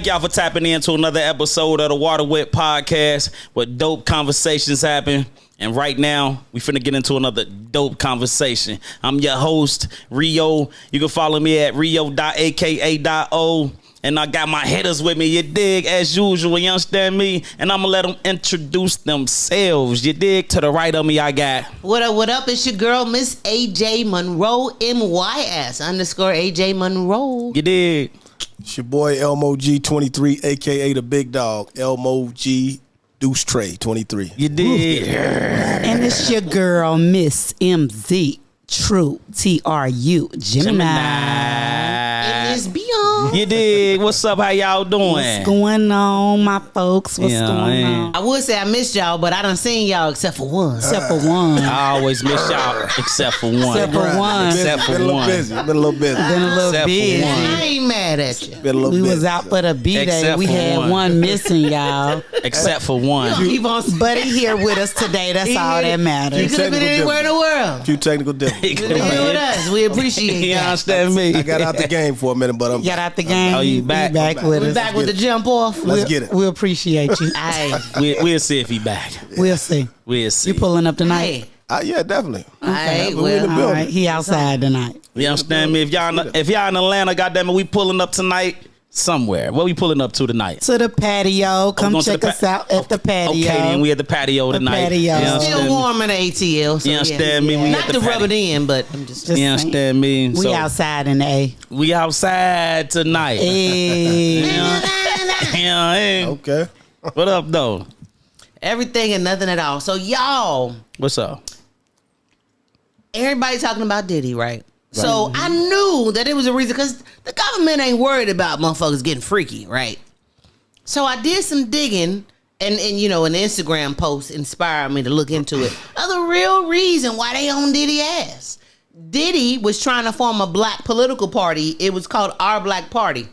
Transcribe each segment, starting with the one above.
Thank y'all for tapping into another episode of the Water Wit Podcast, where dope conversations happen. And right now, we finna get into another dope conversation. I'm your host, Rio. You can follow me at rio.aka.o. And I got my hitters with me, you dig, as usual, you understand me? And I'm gonna let them introduce themselves, you dig? To the right of me, I got... What up, it's your girl, Miss AJ Monroe, MYS_AJ Monroe. You dig? It's your boy, Elmo-G23, a.k.a. the big dog, Elmo-G Deuce Trey 23. You dig? And it's your girl, Miss MZ True, TRU, Gemini. And it's Beyond. You dig? What's up? How y'all doing? What's going on, my folks? What's going on? I would say I missed y'all, but I done seen y'all except for one. Except for one. I always miss y'all except for one. Except for one. Except for one. Been a little busy. Been a little Except for busy. one. I ain't mad at you. Been a little We busy. was out for the B-Day. Except We for had one missing, y'all. Except for one. Keep on But he here with us today. That's all that You matters. could have been anywhere in the world. Few technical difficulties. You here with us. We appreciate You that. understand me? I got out the game for a minute, but I'm Got out the game. Oh, you back? He back I'm with We us. back with the jump off. Let's get it. We appreciate you. Hey, We'll see if he back. We'll see. We'll see. You pulling up tonight? hey, yeah, definitely. hey, we in the well, building. All right, he outside tonight. You understand me? If y'all in Atlanta, goddamn it, we pulling up tonight somewhere. What we pulling up to tonight? To the patio. Come going to check the us out at the patio. Okay, then we at the patio tonight. patio. You understand still me? warm in the ATL. So You understand me? We Not at the to rub it patio. in, but I'm just. Just You saying. understand me? We So, outside in the A. we outside tonight. Hey. Yeah, hey. Okay. What up, though? Everything and nothing at all. So y'all, What's up? everybody talking about Diddy, right? So I knew that it was a reason because the government ain't worried about motherfuckers getting freaky, right? So I did some digging, and you know, an Instagram post inspired me to look into it. The real reason why they on Diddy ass. Diddy was trying to form a black political party. It was called Our Black Party.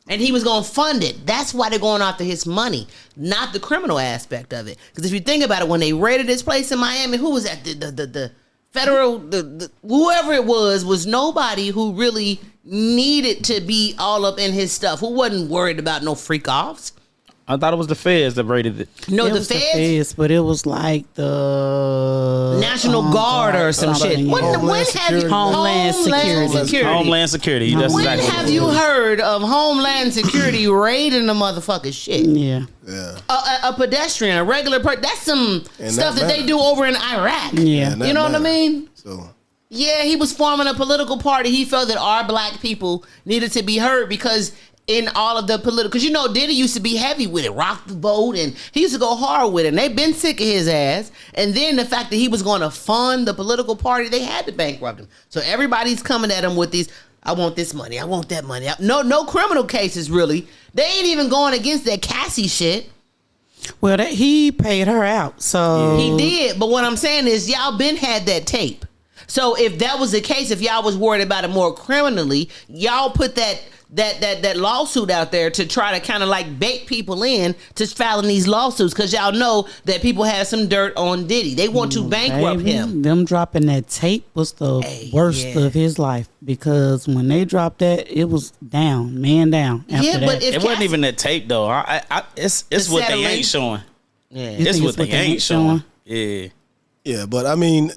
And he was going to fund it. That's why they're going after his money, not the criminal aspect of it. Because if you think about it, when they raided this place in Miami, who was that? The federal, whoever it was nobody who really needed to be all up in his stuff, who wasn't worried about no freak offs. I thought it was the feds that raided it. No, It the was feds, but it was like the National Guard or some shit. something. When have you Homeland Security. Homeland Security. That's When exactly have what it you was. heard of Homeland Security raiding a motherfucking shit? Yeah. Yeah. A pedestrian, a regular person. That's some And stuff that that they matters. do over in Iraq. Yeah. And that You know what I matters. mean? So Yeah, he was forming a political party. He felt that our black people needed to be heard because in all of the political, because you know Diddy used to be heavy with it, rock the boat, and he used to go hard with it. And they've been sick of his ass. And then the fact that he was going to fund the political party, they had to bankrupt him. So everybody's coming at him with these, I want this money, I want that money. No criminal cases really. They ain't even going against that Cassie shit. Well, he paid her out, so He did, but what I'm saying is y'all been had that tape. So if that was the case, if y'all was worried about it more criminally, y'all put that lawsuit out there to try to kind of like bait people in to filing these lawsuits because y'all know that people have some dirt on Diddy. They want to bankrupt Baby, him. Them dropping that tape was the worst yeah. of his life because when they dropped that, it was man down. After Yeah, that. but if It wasn't even that tape, though. It's what they satellite? ain't showing. Yeah. You It's think what they ain't showing. Yeah. yeah, but I mean,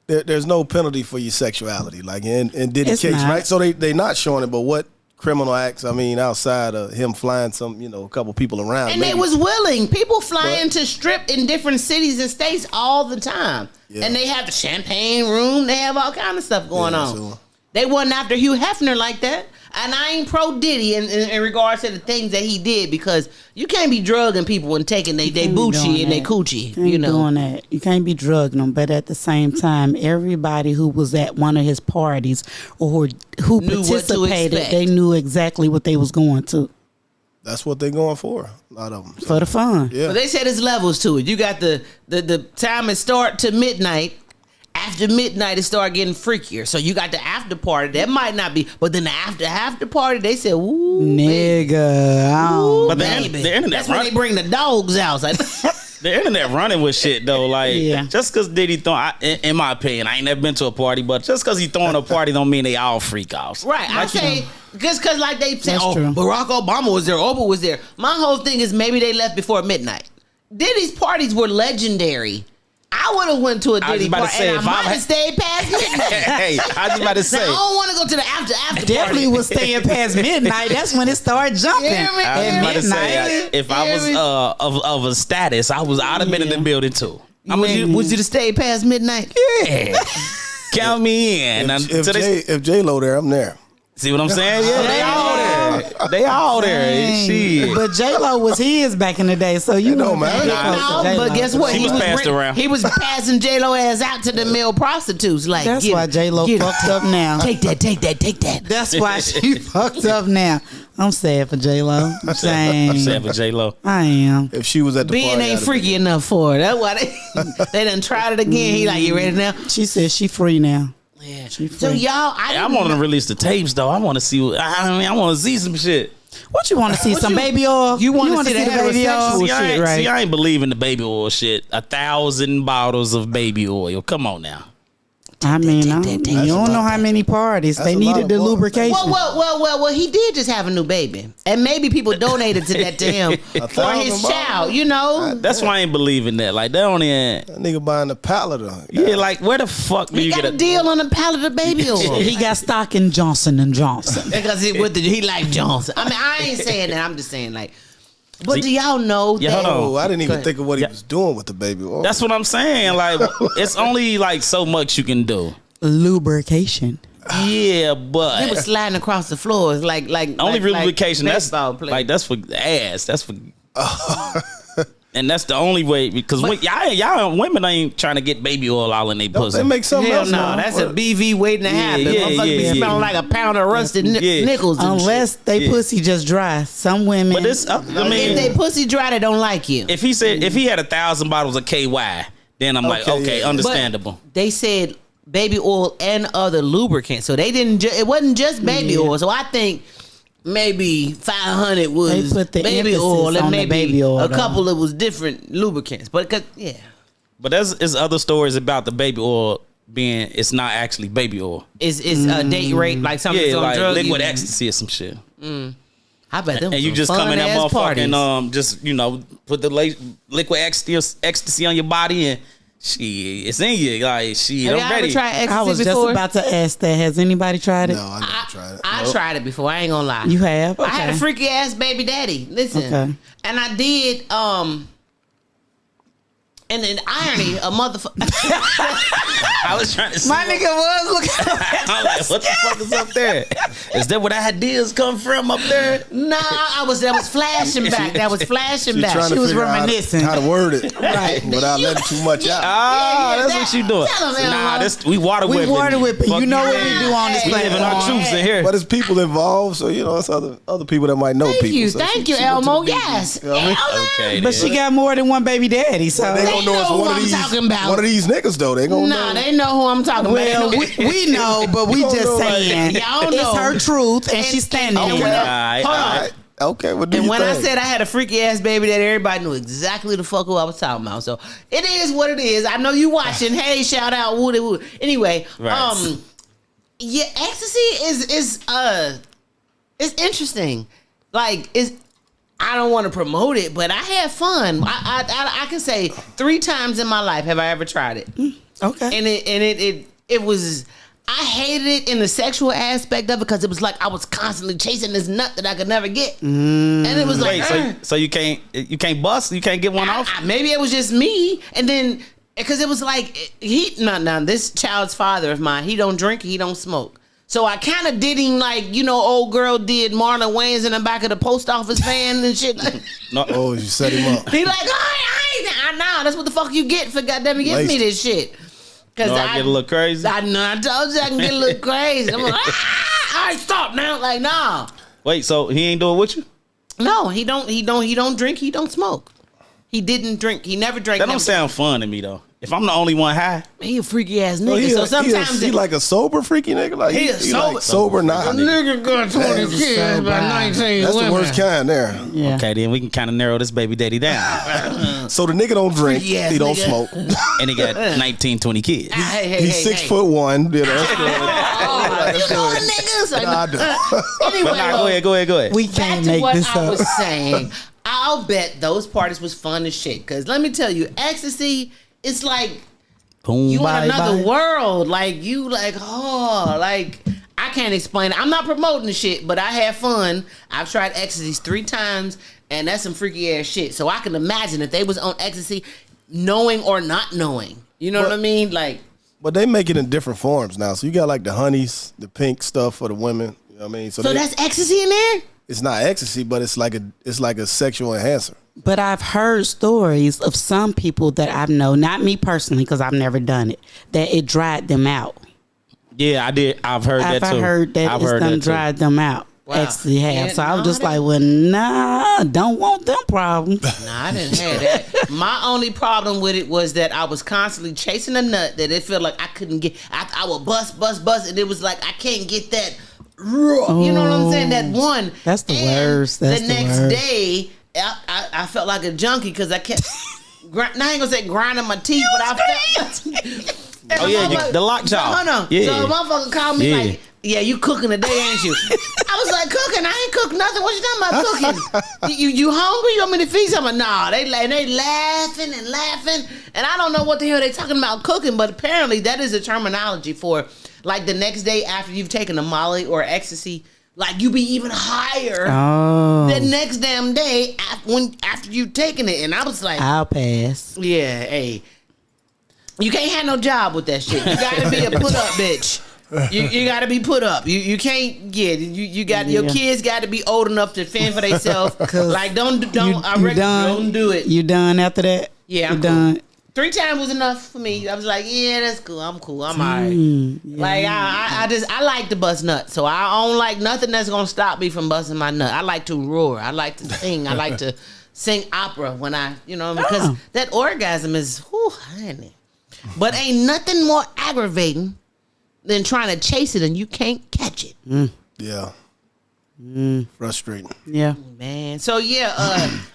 there's no penalty for your sexuality, like in Diddy It's case, not. right? So they not showing it, but what criminal acts? I mean, outside of him flying a couple people around, And they maybe. was willing. People fly But- into strip in different cities and states all the time. Yeah. And they have the champagne room. They have all kind of stuff going Yeah, on. so- They wasn't after Hugh Hefner like that. And I ain't pro Diddy in regards to the things that he did because you can't be drugging people and taking they Can't be Bucci doing and they that. coochie. Can't You be know. doing that. You can't be drugging them, but at the same time, everybody who was at one of his parties or who Knew what to participated, expect. they knew exactly what they was going to That's what they're going for. A lot of them. So, for the fun. yeah. But they said there's levels to it. You got the time it start to midnight. After midnight, it start getting freakier. So you got the after party. That might not be, but then the after party, they said, "Ooh, baby. Nigga, I don't- Ooh, But baby." the internet, That's when right? they bring the dogs out. Like, The internet running with shit though. Like, Yeah. just because Diddy in my opinion, I ain't never been to a party, but just because he throwing a party don't mean they all freak offs. Right. I say just because like they say, That's true. Barack Obama was there, Oprah was there. My whole thing is maybe they left before midnight. Diddy's parties were legendary. I would have went to a Diddy party and I might have stayed past midnight. Hey, I was about to say. Now, I don't want to go to the after Definitely party. was staying past midnight. That's when it started jumping. Yeah, man. I was At about to say, midnight. if I was of a status, I'd have been in the building too. Would you have stayed past midnight? Yeah. Count me in. If J-Lo there, I'm there. See what I'm saying? Yeah, they all there. They all there. Dang. Shit. But J-Lo was his back in the day, so you don't wouldn't matter. get close No, to J-Lo. but guess what? She was passed around. He was passing J-Lo ass out to the male prostitutes. Like, That's get why it, J-Lo get it. fucked up now. Take that. That's why she fucked up now. I'm sad for J-Lo. I'm saying. I'm saying for J-Lo. I am. If she was at the Ben party, ain't freaky enough for her. That's why they done tried it again. He like, you ready now? She said she free now. Yeah. She So free. y'all, I want to release the tapes though. I want to see. I want to see some shit. What you want to see? Some baby oil? You wanna wanna see the baby heterosexual oil? See, I shit, ain't, right? see, I ain't believing the baby oil shit. 1,000 bottles of baby oil. Come on now. I mean, Take that. you don't know how many parties. That's They a lot needed of the oil. lubrication. Well, he did just have a new baby. And maybe people donated to that to him for his 1,000 child, you know? That's why I ain't believing that. Like, they don't even. That nigga buying the pallet. Yeah, like, where the fuck do He you got get a deal on a pallet of baby oil. He got stock in Johnson & Johnson. Because he like Johnson. I mean, I ain't saying that. I'm just saying like. But See- do y'all know Yeah, that? hold on. Oh, I didn't Go even ahead. think of what he Yeah. was doing with the baby oil. That's what I'm saying. Like, it's only like so much you can do. Lubrication. Yeah, He but was sliding across the floors like only like lubrication. That's baseball players. like that's for ass. That's for. And that's the only way because y'all women ain't trying to get baby oil all in their Don't pussy. they make something Hell else? no, now? that's a BV waiting to happen. yeah, Motherfucker be yeah. smelling like a pound of rusted Yeah. nickels. And Unless shit. they Yeah. pussy just dry. Some women. But this, I if mean, they pussy dry, they don't like you. if he had 1,000 bottles of KY, then I'm like, Okay, okay, yeah. understandable. But they said baby oil and other lubricants, so they didn't. It wasn't just baby Yeah. oil. So I think maybe 500 was They put the baby emphasis oil, and on the maybe baby oil, a though. couple that was different lubricants. But yeah, But there's other stories about the baby oil being it's not actually baby oil. it's a date rape like something Yeah, on like drug liquid use. ecstasy or some shit. I bet them And you some just come in that fun-ass parties. motherfucking just put the liquid ecstasy on your body and shit, it's in you. Like shit, Have I'm y'all ready. ever tried I ecstasy was before? just about to ask that. Has anybody tried it? No, I never tried it. I tried it before. I ain't gonna lie. You have? I had a Okay. freaky ass baby daddy. Listen, Okay. and I did. And in irony, a motherfucker. I was trying to see. My nigga was looking. I'm like, what the fuck is up there? Is that where the ideas come from up there? Nah, that was flashing back. That was flashing She's back. trying She to was figure out reminiscing. how to word it Right. without letting too much out. Ah, yeah, that's that- what you doing. tell 'em, Nah, Elmo. this we water We whipping. water whipping. Fuck You know what we do on this We living our platform. truths in here. But it's people involved, so it's other people that might know Thank people. you, so thank she you, went to Elmo. the BB. Yes, You know what I mean? Okay, But then. she got more than one baby daddy, so. They gonna know it's know one who of I'm these. talking about. One of these niggas though. They gonna Nah, know. they know who I'm talking Well, about. we know, but we don't just know, like, saying. y'all know. It's her truth, and she's standing and on when it. I- hold on. All right. Okay, what do And you when I think? said I had a freaky ass baby that everybody knew exactly the fuck who I was talking about. So it is what it is. I know you watching. Hey, shout out Woody Woody. Anyway, Right. yeah, ecstasy is it's interesting. Like I don't want to promote it, but I had fun. I can say 3 times in my life have I ever tried it. Okay. And it was I hated it in the sexual aspect of it because it was like I was constantly chasing this nut that I could never get. And it was like Wait, so you can't bust? You can't get one off? maybe it was just me. And then because it was like this child's father of mine, he don't drink, he don't smoke. So I kind of did him like, old girl did Marlon Wayans in the back of the post office van and shit. No. Oh, you set him up. He like, I know, that's what the fuck you get for goddamn giving me this shit. Cause No, I get a little crazy. I know, I told you I can get a little crazy. I'm like, all right, stop now. Like, nah. Wait, so he ain't doing it with you? No, he don't drink, he don't smoke. He didn't drink, he never drank. That don't never- sound fun to me though. if I'm the only one high, He a freaky ass nigga. So sometimes he like a sober freaky nigga. Like He he, a he sober- like sober not. a nigga got 20 kids by 19 That's women. the worst kind there. Yeah. okay, then we can kind of narrow this baby daddy down. So the nigga don't drink. Freaky ass He don't nigga. smoke. And he got 19, 20 kids. He's 6'1". You know, that's good. You know the niggas. Like, Nah, I don't. anyway, But nah, go ahead. We back can't to make what this I up. was saying. I'll bet those parties was fun as shit. Cause let me tell you, ecstasy, it's like Boom, you in bye, another bye. world. Like you like, like I can't explain it. I'm not promoting the shit, but I had fun. I've tried ecstasy 3 times, and that's some freaky ass shit. So I can imagine if they was on ecstasy, knowing or not knowing. You know what I mean? Like, But they make it in different forms now. So you got like the honeys, the pink stuff for the women. You know what I mean? so that's ecstasy in there? it's not ecstasy, but it's like a sexual enhancer. But I've heard stories of some people that I know, not me personally, because I've never done it, that it dried them out. Yeah, I did. I've heard that too. I've heard that I've it's heard done that too. dried them out. Wow. Ecstasy have. Yeah, So I was no, just I like, didn't- well, nah, don't want them problems. Nah, I didn't have that. My only problem with it was that I was constantly chasing a nut that it felt like I couldn't get. I would bust, and it was like I can't get that. You know what I'm saying? That one. That's the And worst. That's the the next worst. day, I felt like a junkie because I kept. Now I ain't gonna say grinding my teeth, but I felt. Oh, yeah, the lockjaw. No. Yeah. So a motherfucker called me Yeah. like, "Yeah, you cooking today, ain't you?" I was like, "Cooking? I ain't cooked nothing. What you talking about cooking? you hungry? You want me to feed something?" Nah, they laughing and laughing, and I don't know what the hell they talking about cooking, but apparently that is a terminology for like the next day after you've taken a Molly or ecstasy. Like you be even higher Oh, the next damn day after you've taken it, and I was like, I'll pass. yeah, hey. You can't have no job with that shit. You gotta be a put up bitch. You gotta be put up. You can't get you got your Yeah. kids got to be old enough to fend for themselves. Like don't don't do it. You done after that? Yeah, you I'm done. cool. 3 times was enough for me. I was like, yeah, that's cool. I'm cool. I'm alright. Yeah. Like I like to bust nuts, so I don't like nothing that's gonna stop me from busting my nut. I like to roar. I like to sing. I like to sing opera when because that orgasm is honey. But ain't nothing more aggravating than trying to chase it and you can't catch it. Yeah. Frustrating. Yeah, Man. So yeah,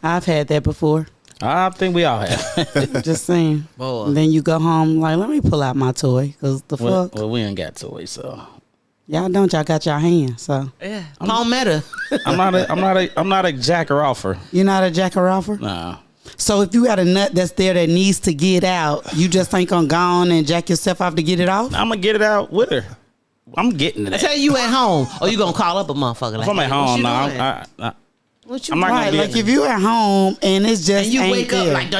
I've had that before. I think we all have. Just saying. Boy. And then you go home like, let me pull out my toy, because the fuck, well, we ain't got toys, so y'all don't. Y'all got your hands, so yeah. Palmetto. I'm not a jacker offer. you're not a jacker offer. Nah. So if you got a nut that's there that needs to get out, you just ain't gonna go on and jack yourself off to get it off? I'm gonna get it out with her. I'm getting it. I tell you at home, or you gonna call up a motherfucker like If I'm at "Hey, what home, you no, doing? What you I'm not doing?" gonna Right, be like if you at home and it's just And you ain't wake up there. like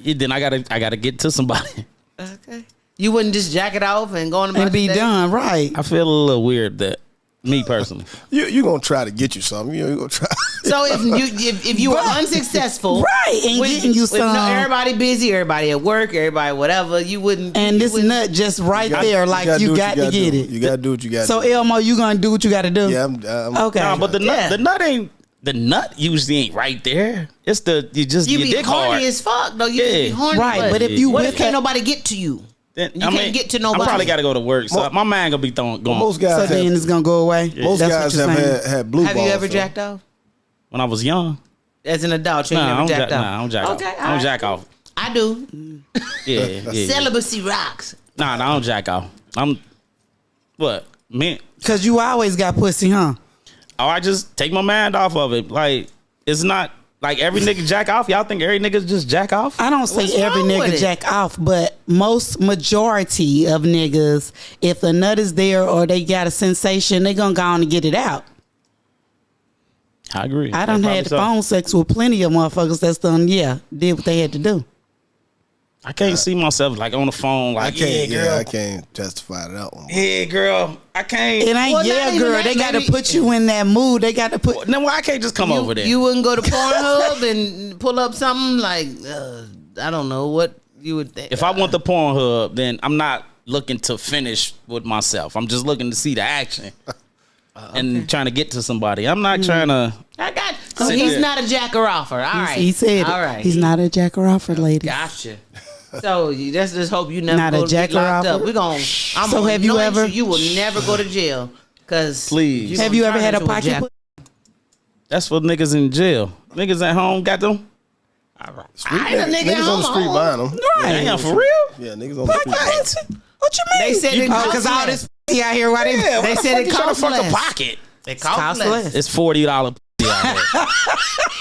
yo. then I gotta get to somebody. Okay. You wouldn't just jack it off and go on about and be your day? done, right? I feel a little weird that me personally. You gonna try to get you something. You gonna try. So if you were unsuccessful, Right, and getting you some. everybody busy, everybody at work, everybody whatever, you wouldn't. And you this wouldn't- nut just right gotta- there, like gotta you do what got to gotta get do. it. You gotta do what you gotta So do. Elmo, you gonna do what you got to do? Yeah, I'm Okay. Nah, but the Yeah. nut usually ain't right there. It's you your be dick horny hard. as fuck though. You Yeah. be horny, Right, but if you what with if can't that- nobody get to you? Then, You can't get to nobody. I probably gotta go to work, so my mind gonna be going. Most So guys then have, it's gonna go away. most That's what guys you're have saying. had blue Have balls. you ever so- jacked off When I was young, as an adult? You ain't I never don't jacked off. I don't jack Okay, off. I all don't right. jack off. I do. Yeah. Celibacy rocks. Nah, I don't jack off. I'm what man. Cause you always got pussy, huh? Oh, I just take my mind off of it. Like it's not like every nigga jack off. Y'all think every nigga just jack off? I don't say What's every wrong with nigga it? jack off, but majority of niggas, if the nut is there or they got a sensation, they gonna go on and get it out. I agree. I done Probably had so. phone sex with plenty of motherfuckers that's done, did what they had to do. I can't see myself like on the phone. I Like can't. yeah, girl. I can't testify to that one. Yeah, girl. I can't. It ain't Well, not even girl. that, They got to maybe- put you in that mood. They got to put. No, I can't just come over there. You wouldn't go to Pornhub and pull up something like I don't know what you would think. If I want the Pornhub, then I'm not looking to finish with myself. I'm just looking to see the action and trying to get to somebody. I'm not trying to. I got. So Sit he's there. not a jacker offer. All right. He said, All it. right. He's not a jacker offer, lady. Gotcha. So you just hope you never Not a go get jacker locked up. offer? I'm So have you ever- You will never go to jail. Cause Please. Have you ever had a pocket? That's for niggas in jail. Niggas at home got them. I ain't a nigga Niggas on the street buying them. Right. Damn, for real? Yeah, niggas on the street buying them. What you mean? They said it costs because all less. this out here, why they? Yeah, They why the said fuck it you tryna costs fuck less. a pocket. It Costs costs less. less. It's $40 I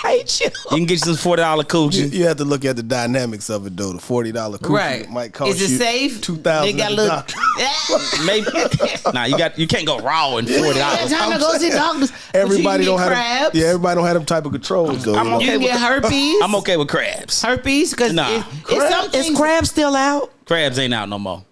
hate you. You can get you some $40 coochie. You have to look at the dynamics of it though. The $40 coochie Right. might cost Is it you safe? $2,000. They got at a the little. doctor. Maybe. Nah, you can't go raw in $40. Time to go see doctors. Everybody don't don't have crabs. them, everybody don't have them type of controls though. I'm you know? okay You can with get herpes. I'm okay with crabs. Herpes because Nah. it's something. Is crab still out? Crabs ain't out no more.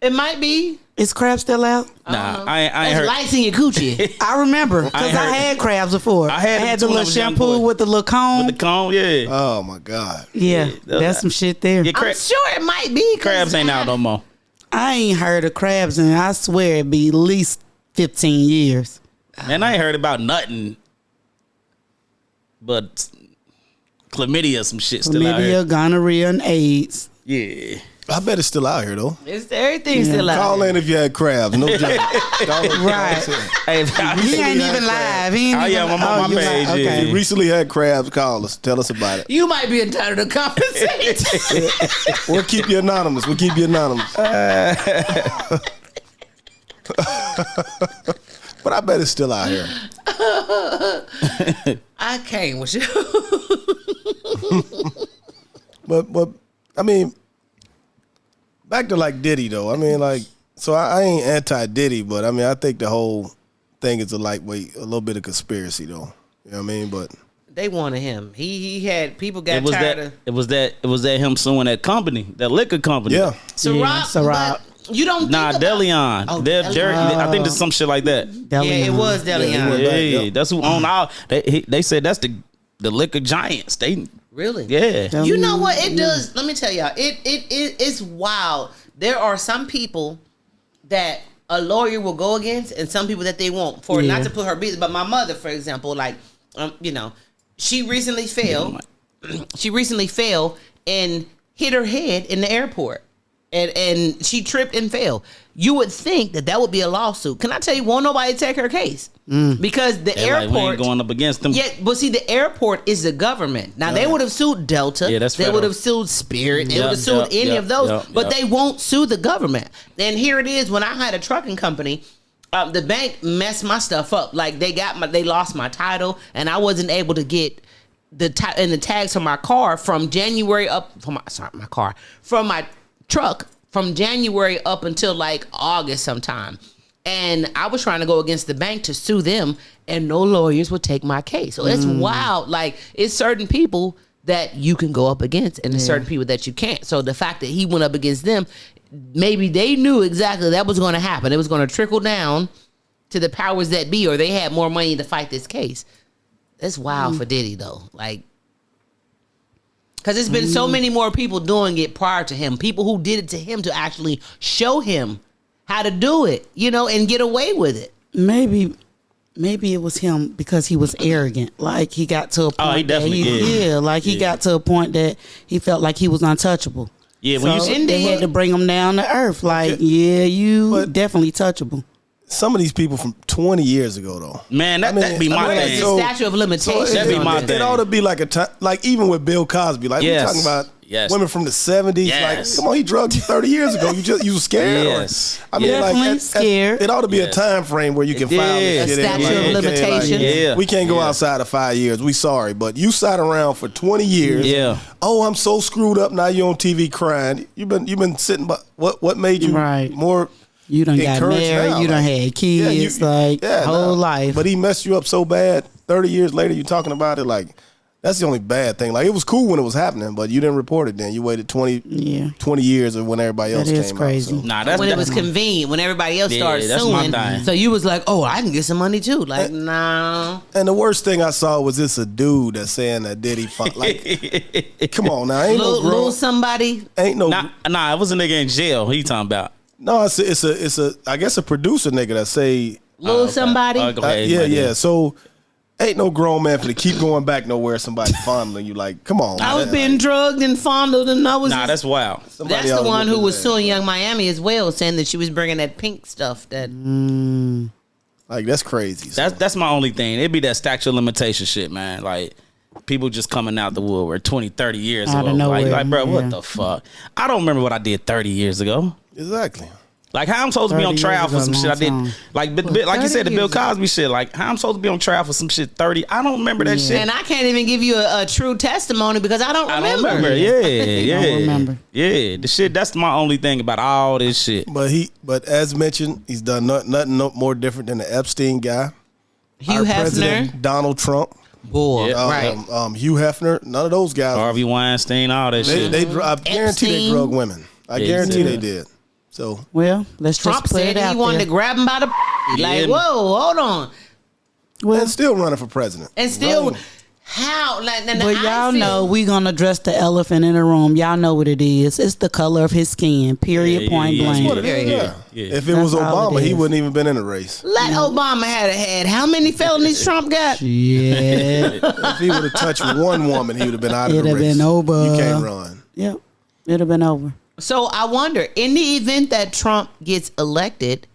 It might be. Is crab still out? Nah, I ain't It's heard. lice in your coochie. I remember because ain't I heard- had crabs before. I had them the too when I little was a young shampoo boy. with the little cone. With the cone, yeah. Oh my God. yeah, that's some shit there. Yeah, I'm sure it might be. 'Cause crabs ain't out no more. I ain't heard of crabs, and I swear it'd be at least 15 years. Man, I ain't heard about nothing but chlamydia, some shit still out here. Chlamydia, gonorrhea, and AIDS. Yeah. I bet it's still out here though. It's everything's still out. Call in if you had crabs. No joke. Right. Hey, He ain't even live. He ain't Oh, even yeah, I'm on my you page, live. yeah. If you recently had crabs, call us. Tell us about it. You might be entitled to compensation. We'll keep you anonymous. But I bet it's still out here. I came with you. But I mean, back to like Diddy though. I mean, like, so I ain't anti Diddy, but I mean, I think the whole thing is a little bit of conspiracy though. You know what I mean? But They wanted him. He had people got It was tired that. of It was that him suing that company, that liquor company. yeah, Ciroc. Yeah, Ciroc. But you don't Nah, think about, Deleon. Oh, Jerry. I think there's some shit like that. Yeah, it was Deleon. Yeah, it was. Yeah, Yep. that's who own all. They said that's the liquor giants. They Really? yeah. You know what it does? Let me tell y'all. It's wild. There are some people that a lawyer will go against, and some people that they won't. For Yeah. not to put her business, but my mother, for example, like she recently fell. She recently fell and hit her head in the airport, and she tripped and fell. You would think that would be a lawsuit. Can I tell you? Won't nobody take her case because the They're like, we airport ain't going up against them. Yeah, but see, the airport is the government. Now they would have sued Delta. Yeah, that's they federal. would have sued Spirit. They Yep, would have sued yep, any yep, of those. yep, but yep. they won't sue the government. And here it is. When I had a trucking company, the bank messed my stuff up. Like they lost my title, and I wasn't able to get the tags from my car from January up from my truck from January up until like August sometime. And I was trying to go against the bank to sue them, and no lawyers would take my case. So it's wild. Like, it's certain people that you can go up against, and there's certain people that you can't. So the fact that he went up against them, maybe they knew exactly that was going to happen. It was going to trickle down to the powers that be, or they had more money to fight this case. That's wild for Diddy, though. Like, because there's been so many more people doing it prior to him. People who did it to him to actually show him how to do it, and get away with it. Maybe it was him because he was arrogant. Like he got to a point. Oh, he definitely is. He got to a point that he felt like he was untouchable. Yeah, when So you they had to bring him down to earth. Like, you But- definitely touchable. some of these people from 20 years ago though. man, that'd be my Where's thing. the statute of limitations? that'd be on my this? thing. It ought to be like a time, like even with Bill Cosby. Like Yes. we're talking about Yes. women from the 70s. Yes. Like, come on, he drugged you 30 years ago. You was scared. or- Yes. I mean, Definitely scared. It ought to be Yes. a time frame where you can file Yeah. this A shit in. statute Like, of okay, limitations. Yeah. We can't go Yeah. outside of 5 years. We sorry, but you sat around for 20 years. Yeah. Oh, I'm so screwed up. Now you're on TV crying. You've been sitting. But what made you Right. more? You done got encouraged married. now, You done like- had kids. Whole life. But he messed you up so bad. 30 years later, you talking about it like that's the only bad thing. Like it was cool when it was happening, but you didn't report it. Then you waited 20 years of when everybody else That is came crazy. out. So. Nah, that's When it was convenient, when everybody else Yeah, started that's my suing, thing. so you was like, "Oh, I can get some money too." Like, no. And the worst thing I saw was this a dude that's saying that Diddy fuck like. Come on now, ain't no Little grown, somebody. ain't no. Nah, it was a nigga in jail. He talking about. No, it's a I guess a producer nigga that say Little somebody. Go ahead, yeah, my yeah. nigga. So Ain't no grown man for to keep going back nowhere. Somebody fondling you, like, come on. I was man. being drugged and fondled, and I was. Nah, that's wild. Somebody That's ought the to one whoop who his was ass. suing Young Miami as well, saying that she was bringing that pink stuff. That Like, that's crazy. So. That's my only thing. It'd be that statute of limitation shit, man. Like, people just coming out the woodwork 20, 30 years Out ago. of nowhere, Like, bro, yeah. what the fuck? I don't remember what I did 30 years ago. Exactly. Like, how I'm supposed to be 30 on trial years for ago, some shit I long did. time. Like, like you 30 said, the Bill years ago. Cosby shit. Like, how I'm supposed to be on trial for some shit 30? I don't remember that shit. and I can't even give you a true testimony because I don't I remember. don't remember. Yeah. don't remember. Yeah, the shit. That's my only thing about all this shit. But as mentioned, he's done nothing more different than the Epstein guy. Hugh Our Hefner, president, Donald Trump, boy, Yeah. right? Hugh Hefner, none of those guys. Harvey Weinstein, all that shit. I guarantee they Epstein. drug women. I Yeah, guarantee yeah. they did. So Well, let's Trump just put said it out he wanted there. to grab him by the like, Yeah. whoa, hold on, Well, and still running for president. and still, Running. how? Like, but y'all know we gonna address the elephant in the room. Y'all know what it is. It's the color of his skin. Period. Yeah, Point yeah, yeah. blank. What it is, Yeah. yeah. If it was That's all Obama, it he is. wouldn't even been in the race. Let Obama had how many felonies Trump got? Yeah. If he would have touched one woman, he would have been out of It'd the have race. been over. You can't run. Yep. It'd have been over. So I wonder, in the event that Trump gets elected,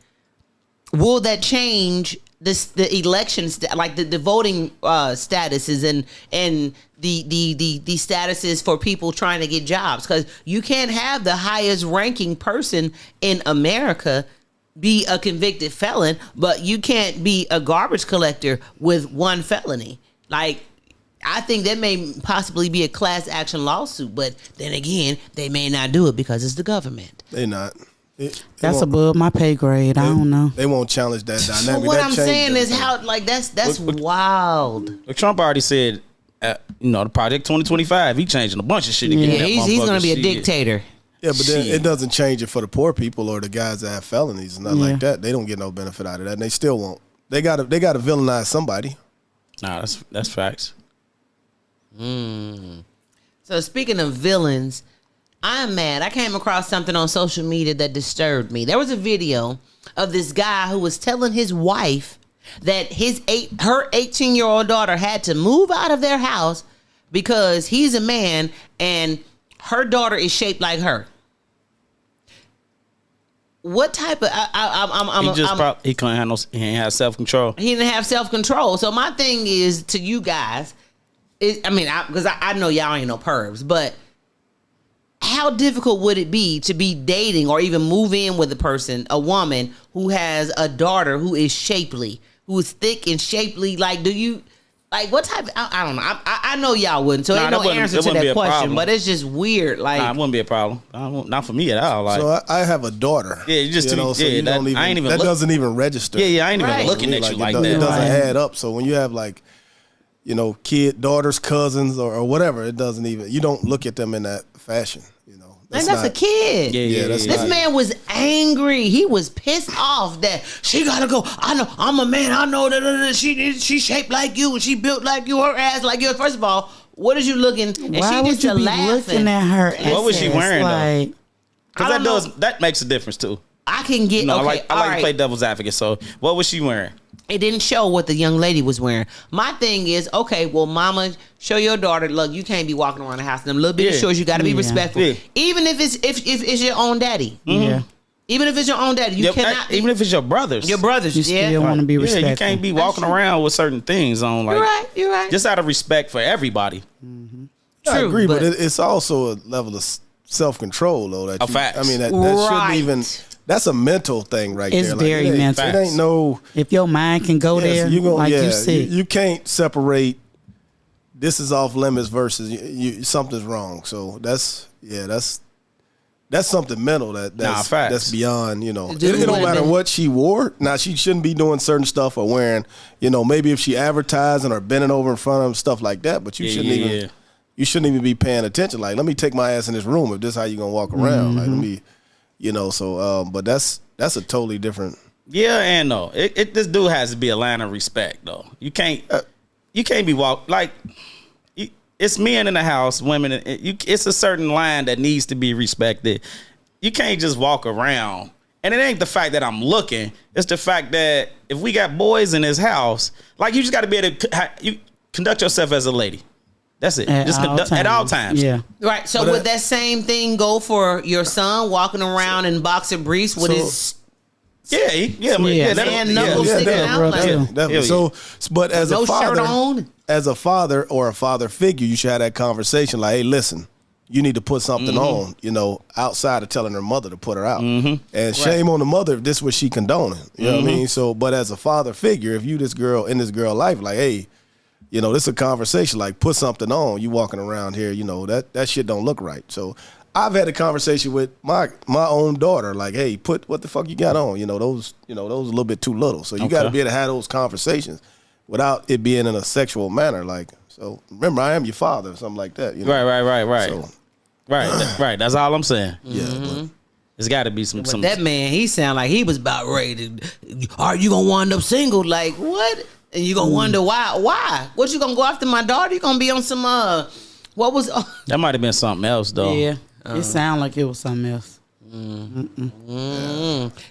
will that change the elections, like the voting statuses and the statuses for people trying to get jobs? Because you can't have the highest ranking person in America be a convicted felon, but you can't be a garbage collector with one felony. Like, I think that may possibly be a class action lawsuit, but then again, they may not do it because it's the government. They not. They That's won't- above my pay grade. I don't know. They won't challenge that But dynamic. what That I'm changed saying is everything. how, like, that's What- wild. Like, Trump already said, the Project 2025, he changing a bunch of shit to get Yeah, that he's motherfucker going to be a shit. dictator. Yeah, but then Shit. it doesn't change it for the poor people or the guys that have felonies and nothing Yeah. like that. They don't get no benefit out of that, and they still won't. They got to villainize somebody. Nah, that's facts. So speaking of villains, I'm mad. I came across something on social media that disturbed me. There was a video of this guy who was telling his wife that her 18-year-old daughter had to move out of their house because he's a man and her daughter is shaped like her. What type of He couldn't have he ain't have self control. he didn't have self-control. So my thing is to you guys, because I know y'all ain't no pervs, but how difficult would it be to be dating or even move in with a woman who has a daughter who is shapely, who is thick and shapely? Like, do you, like, what type, I don't know. I know y'all wouldn't, so Nah, ain't that no wouldn't- answer that to wouldn't be that a question, problem. but it's just weird. Like, Nah, it wouldn't be a problem. Not for me at all. Like, So I have a daughter. Yeah, you just- so yeah, you that- don't even, I ain't even that look- doesn't even register. yeah, I ain't even Right. looking It at you like It that. doesn't Right. add up. So when you have like, daughters, cousins, or whatever, it doesn't even. You don't look at them in that fashion. man, that's a kid. Yeah, that's This not- man was angry. He was pissed off that she gotta go. I know I'm a man. I know that she shaped like you and she built like you. Her ass like yours. First of all, what is you looking? And Why she would just you be laughing. looking at her? What was she ass wearing, though? like? Because I don't know. that makes a difference too. I can get I okay. like all to right. play devil's advocate. So what was she wearing? It didn't show what the young lady was wearing. My thing is, okay, well, mama, show your daughter, look, you can't be walking around the house in them little bitty Yeah. shorts. You got to be Yeah. respectful. Yeah. Even if it's your own daddy. Yeah. Even if it's your own daddy, you cannot. Even if it's your brothers. your brothers, You yeah. still want to be Yeah, respectful. you can't be walking around with certain things on. Like, You're right. You're right. just out of respect for everybody. I True, agree, but but- it's also a level of self-control, though. That A fact. I mean, that Right. shouldn't even. That's a mental thing, right It's there. very it, mental. It ain't no. If your mind can go there, you gonna, like yeah, you said, you can't separate. This is off limits versus something's wrong. So that's something mental that's facts. beyond. Dude, It don't matter women- what she wore. Now she shouldn't be doing certain stuff or wearing. Maybe if she advertising or bending over in front of them, stuff like that. But you shouldn't even. Yeah. You shouldn't even be paying attention. Like, let me take my ass in this room if this is how you gonna walk around. Like, let me, So, but that's a totally different. Yeah and no. This dude has to be a line of respect though. You can't be it's men in the house, women. It's a certain line that needs to be respected. You can't just walk around And it ain't the fact that I'm looking. It's the fact that if we got boys in his house, like you just got to be able to you conduct yourself as a lady. That's it. Just at all times. Yeah. Right. So would that same thing go for your son walking around in boxer briefs with his definitely. So, but as no a father, shirt on? as a father or a father figure, you should have that conversation. Like, hey, listen, you need to put something on, you know, outside of telling her mother to put her out. And shame on the mother if this was she condoning. You know what I mean? So, but as a father figure, if you this girl in this girl life, like, hey, you know, this is a conversation. Like, put something on. You walking around here, you know, that shit don't look right. So I've had a conversation with my own daughter, like, hey, put what the fuck you got on? Those a little bit too little. So you got to be able to have those conversations without it being in a sexual manner. Like, so remember, I am your father, or something like that. You know? Right. So, right. That's all I'm saying. yeah. But It's got to be some. That man, he sound like he was about ready to. Are you gonna wind up single? Like what? And you gonna wonder why? Why? What you gonna go after my daughter? You gonna be on some what was? That might have been something else though. Yeah. It sounded like it was something else.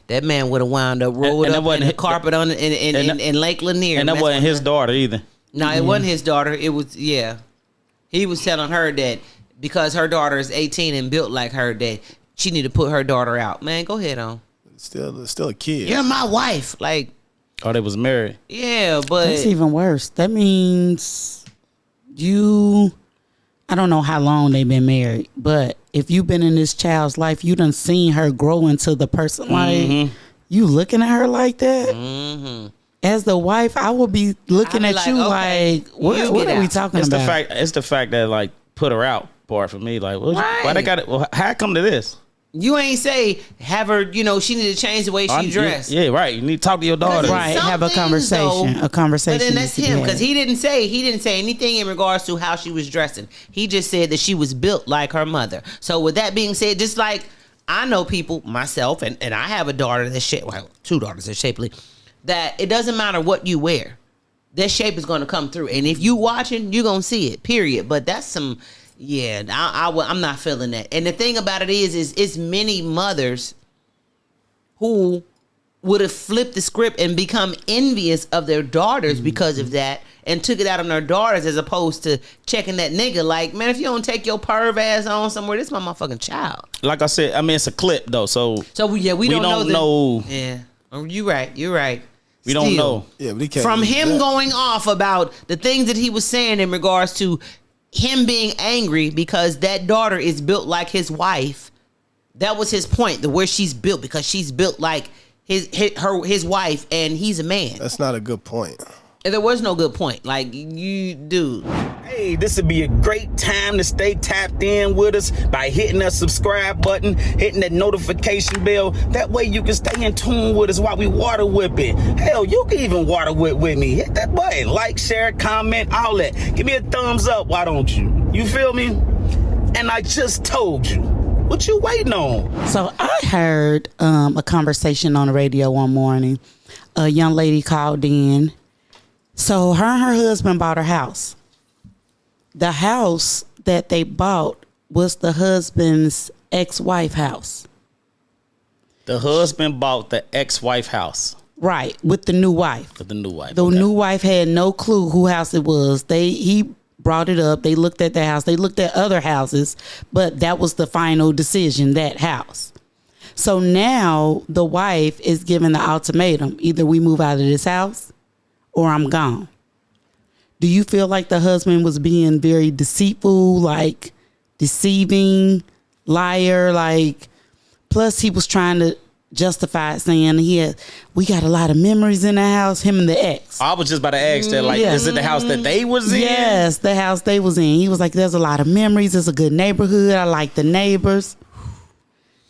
That man would have wound up rolled and up in the carpet on in Lake Lanier. And that wasn't his daughter either. No, it wasn't his daughter. It was He was telling her that because her daughter is 18 and built like her, that she need to put her daughter out. Man, go ahead on. still a kid. You're my wife. Like, Oh, they was married. yeah, but That's even worse. That means I don't know how long they've been married, but if you've been in this child's life, you done seen her grow into the person. Like, you looking at her like that? As the wife, I would be looking at you like, what are we talking about? It's the fact that, like, put her out part for me. Like, why they got it? Well, how come to this? you ain't say have her, she need to change the way she dressed. Yeah, right. You need to talk to your daughter. Right, have a conversation. A conversation. But then that's him, because he didn't say anything in regards to how she was dressing. He just said that she was built like her mother. So with that being said, just like I know people, myself, and I have a daughter that's shaped, well, two daughters that's shapely, that it doesn't matter what you wear, that shape is going to come through. And if you watching, you're going to see it, period. But that's some, I'm not feeling that. And the thing about it is it's many mothers who would have flipped the script and become envious of their daughters because of that, and took it out on their daughters as opposed to checking that nigga like, man, if you don't take your perv ass on somewhere, this is my motherfucking child. Like I said, I mean, it's a clip though, so we don't know. Yeah, you're right. We don't know. Yeah, but he can't. From him going off about the things that he was saying in regards to him being angry because that daughter is built like his wife. That was his point. The where she's built, because she's built like his wife, and he's a man. That's not a good point. And there was no good point. Like, dude. Hey, this would be a great time to stay tapped in with us by hitting that subscribe button, hitting that notification bell. That way you can stay in tune with us while we water whipping. Hell, you can even water whip with me. Hit that button. Like, share, comment, all that. Give me a thumbs up, why don't you? You feel me? And I just told you. What you waiting on? So I heard a conversation on the radio one morning. A young lady called in. So her and her husband bought a house. The house that they bought was the husband's ex-wife house. The husband bought the ex-wife house. Right, with the new wife. With the new wife. The new wife had no clue who house it was. He brought it up. They looked at the house. They looked at other houses, but that was the final decision, that house. So now the wife is given the ultimatum. Either we move out of this house or I'm gone. Do you feel like the husband was being very deceitful, like deceiving, liar, like, plus he was trying to justify it, saying we got a lot of memories in the house, him and the ex. I was just about to ask that, like, is it the house that they was in? Yes, the house they was in. He was like, there's a lot of memories. It's a good neighborhood. I like the neighbors.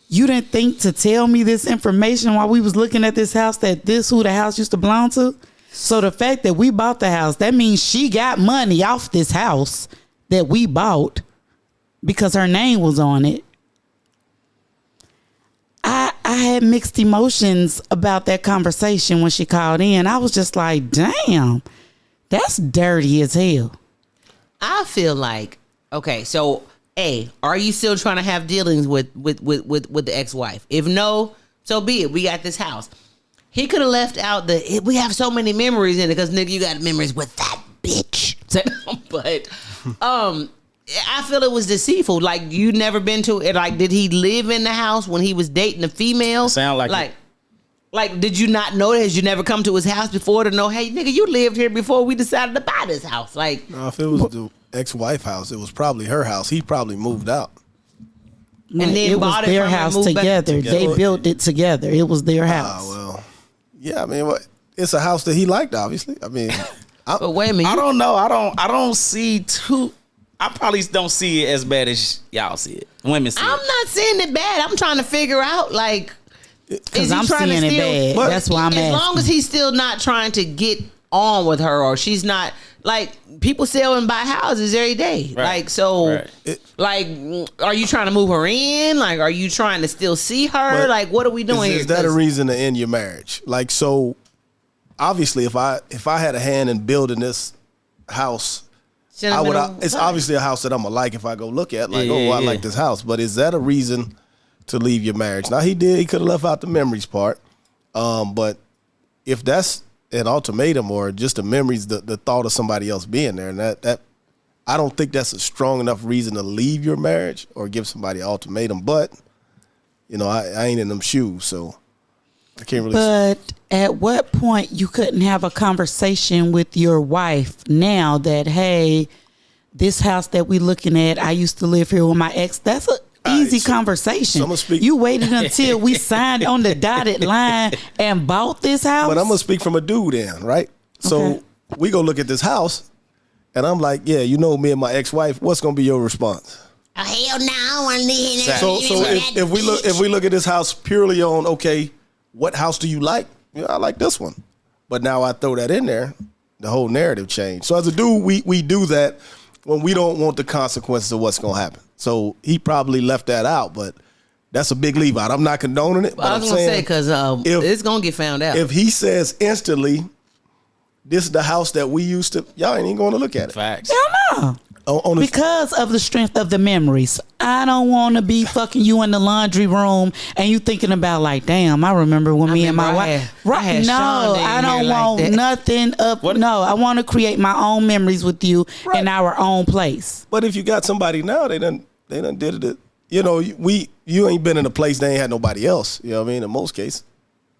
You didn't think to tell me this information while we was looking at this house, that this who the house used to belong to? So the fact that we bought the house, that means she got money off this house that we bought because her name was on it. I had mixed emotions about that conversation when she called in. I was just like, damn, that's dirty as hell. I feel like, okay, so A, are you still trying to have dealings with the ex-wife? If no, So be it. We got this house. He could have left out we have so many memories in it because nigga, you got memories with that bitch. But I feel it was deceitful. Like, you never been to it. Like, did he live in the house when he was dating a female? Sound like Like, did you not know that? Has you never come to his house before to know, hey, nigga, you lived here before we decided to buy this house? Like, No, if it was the ex-wife house, it was probably her house. He probably moved out. and then it was bought it their from her and house moved back together. They together. built it together. It was their house. Well, yeah, I mean, it's a house that he liked, obviously. I mean, But wait a minute. I don't know. I don't see too. I probably don't see it as bad as y'all see it. Women see I'm it. not saying it bad. I'm trying to figure out, like, Because I'm seeing it bad. But- That's why I'm as asking. long as he's still not trying to get on with her, or she's not, like, people sell and buy houses every day. Right. Like, so, Right. like, are you trying to move her in? Like, are you trying to still see her? But Like, what are we doing is here? that a 'Cause reason to end your marriage? Like, so obviously, if I had a hand in building this house, I would. sentimental It's vibe. obviously a house that I'm gonna like if I go look at. Like, Yeah, I yeah. like this house. But is that a reason to leave your marriage? Now he did. He could have left out the memories part. But if that's an ultimatum or just the memories, the thought of somebody else being there, and that I don't think that's a strong enough reason to leave your marriage or give somebody an ultimatum. But you know, I ain't in them shoes, so I can't really. But at what point you couldn't have a conversation with your wife now that, hey, this house that we looking at, I used to live here with my ex. That's a easy so- conversation. so I'ma speak- You waited until we signed on the dotted line and bought this house. But I'm gonna speak from a dude in, right? So Okay. we go look at this house, and I'm like, yeah, you know me and my ex-wife. What's gonna be your response? Oh, hell no, I want to live in that. So if we look at this house purely on, okay, what house do you like? You know, I like this one. But now I throw that in there, the whole narrative changed. So as a dude, we do that when we don't want the consequences of what's gonna happen. So he probably left that out, but that's a big leave out. I'm not condoning it. But I was I'm gonna say saying, because it's gonna get found out. if he says instantly, this is the house that we used to, y'all ain't even going to look at it. Facts. Hell no. On the, Because of the strength of the memories. I don't want to be fucking you in the laundry room and you thinking about, like, damn, I remember when me and my wife. I had No, Sean in I here don't like want that. nothing up. What? No, I want to create my own memories with you in our own place. but if you got somebody now, they done did it. You know, you ain't been in a place they ain't had nobody else. You know what I mean? In most cases.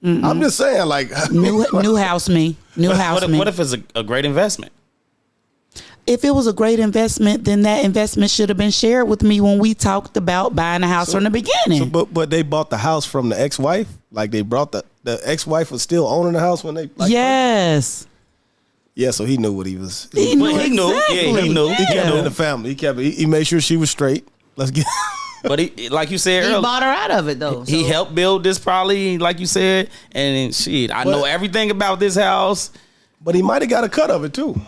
I'm just saying, like, New house me. New house me. What if it's a great investment? If it was a great investment, then that investment should have been shared with me when we talked about buying a house from the beginning. but they bought the house from the ex-wife. Like they brought the ex-wife was still owning the house when they. Like, Yes. Yeah, so he knew what he was. He knew But he knew. exactly. Yeah, he knew. He kept it in the family. He kept it. He made sure she was straight. Let's get. But he, like you said he earlier, bought her out of it though. he so- helped build this probably, like you said, and shit, I know everything about this house. But he might have got a cut of it too.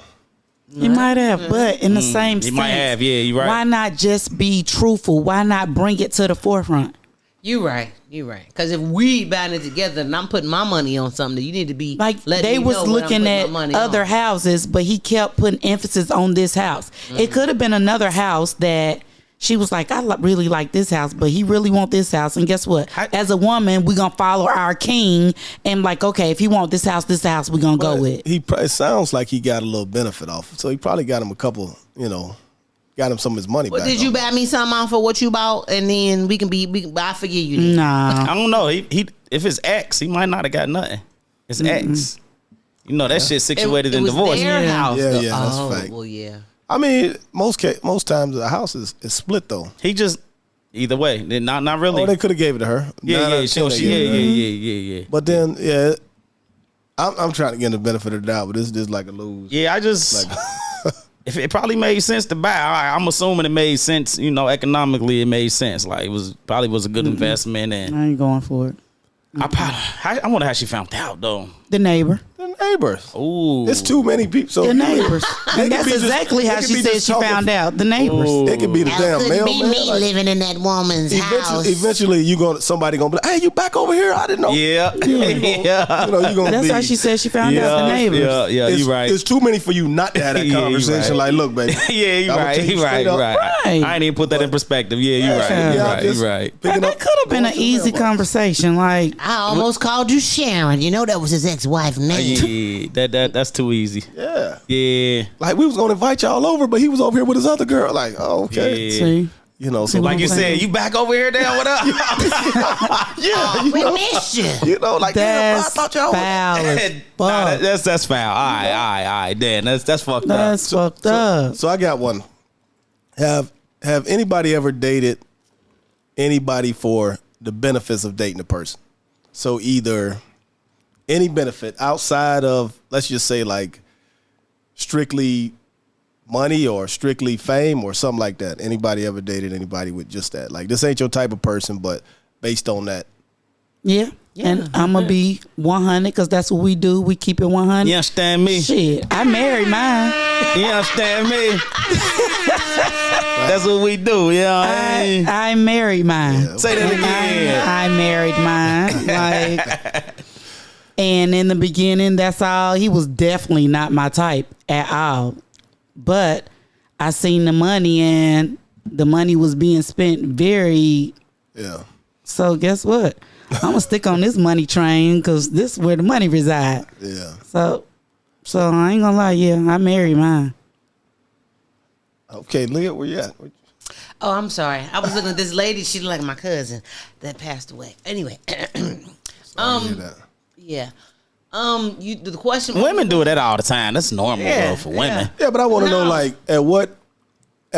You might have, but in the same He sense, might have, yeah, you're right. Why not just be truthful? Why not bring it to the forefront? You right. Because if we buying it together and I'm putting my money on something, you need to be Like letting they me was know what I'm looking putting at my money other on. houses, but he kept putting emphasis on this house. It could have been another house that she was like, really like this house, but he really want this house. And guess what? As a woman, we gonna follow our king and like, okay, if you want this house, we gonna go with. It sounds like he got a little benefit off it. So he probably got him a couple, got him some of his money Well, back. did you off it. buy me something off for what you bought, and then we can I forgive you. Then. Nah. I don't know. He if it's ex, he might not have got nothing. It's ex. You know that shit situated it in was divorce. their Yeah. house. Yeah, though. yeah, that's oh, a fact. Well, yeah. I mean, most times the house is split though. He just either way, not really. Oh, they could have gave it to her. yeah, 9 out yeah, of 10 sure, they gave it to her. yeah. But then, yeah, I'm trying to get the benefit of the doubt, but this is like a lose. Yeah, I just if it probably made sense to buy. I'm assuming it made sense. Economically, it made sense. Like it probably was a good investment, and I ain't going for it. I wonder how she found out though. The neighbor. Neighbors. Ooh. It's too many people. So The neighbors. It And could that's be just- exactly it how could she be said just she talking- found out. The neighbors. It could be the damn Couldn't be mailman. me Like, living in that woman's house. eventually, somebody gonna be like, "Hey, you back over here? I didn't know." Yeah. Yeah. You know, you gonna That's be. how she said she found out the neighbors. Yeah, It's, you right. it's too many for you not to have that Yeah, you conversation. right. Like, look, baby. Yeah, you I'ma right. tell you You right. straight You up. right. Right. I ain't even put that in perspective. Yeah, you right. Yeah, You I'm right. just You right. picking That up- could have been an going to the easy mailbox. conversation. Like, I almost called you Sharon. You know that was his ex-wife name. Yeah, that's too easy. Yeah. Yeah. Like, we was gonna invite y'all over, but he was over here with his other girl. Like, oh, okay. Yeah. see, You know, so See what Like I'm you saying? said, you back over here now? What up? yeah, you We know, missed you. you know, like, damn, I that's thought y'all. foul as Nah, fuck. that's foul. All right. Damn, that's fucked up. That's fucked up. So I got one. Have anybody ever dated anybody for the benefits of dating a person? So either any benefit outside of, let's just say, like strictly money or strictly fame or something like that. Anybody ever dated anybody with just that? Like, this ain't your type of person, but based on that. Yeah. And I'm going to be 100 because that's what we do. We keep it 100. You understand me? Shit, I married mine. You understand me? That's what we do. You know what I mean? I married mine. Yeah. Say that again. I married mine. Like, and in the beginning, that's all. He was definitely not my type at all. But I seen the money, and the money was being spent very. Yeah. So guess what? I'm gonna stick on this money train because this is where the money reside. Yeah. So I ain't gonna lie. Yeah, I married mine. Okay, Leah, where you at? Oh, I'm sorry. I was looking at this lady. She looked like my cousin that passed away. Anyway, Sorry to hear that. yeah. The question. Women do that all the time. That's normal, Yeah, bro, for women. Yeah, but I want to know, No. like, at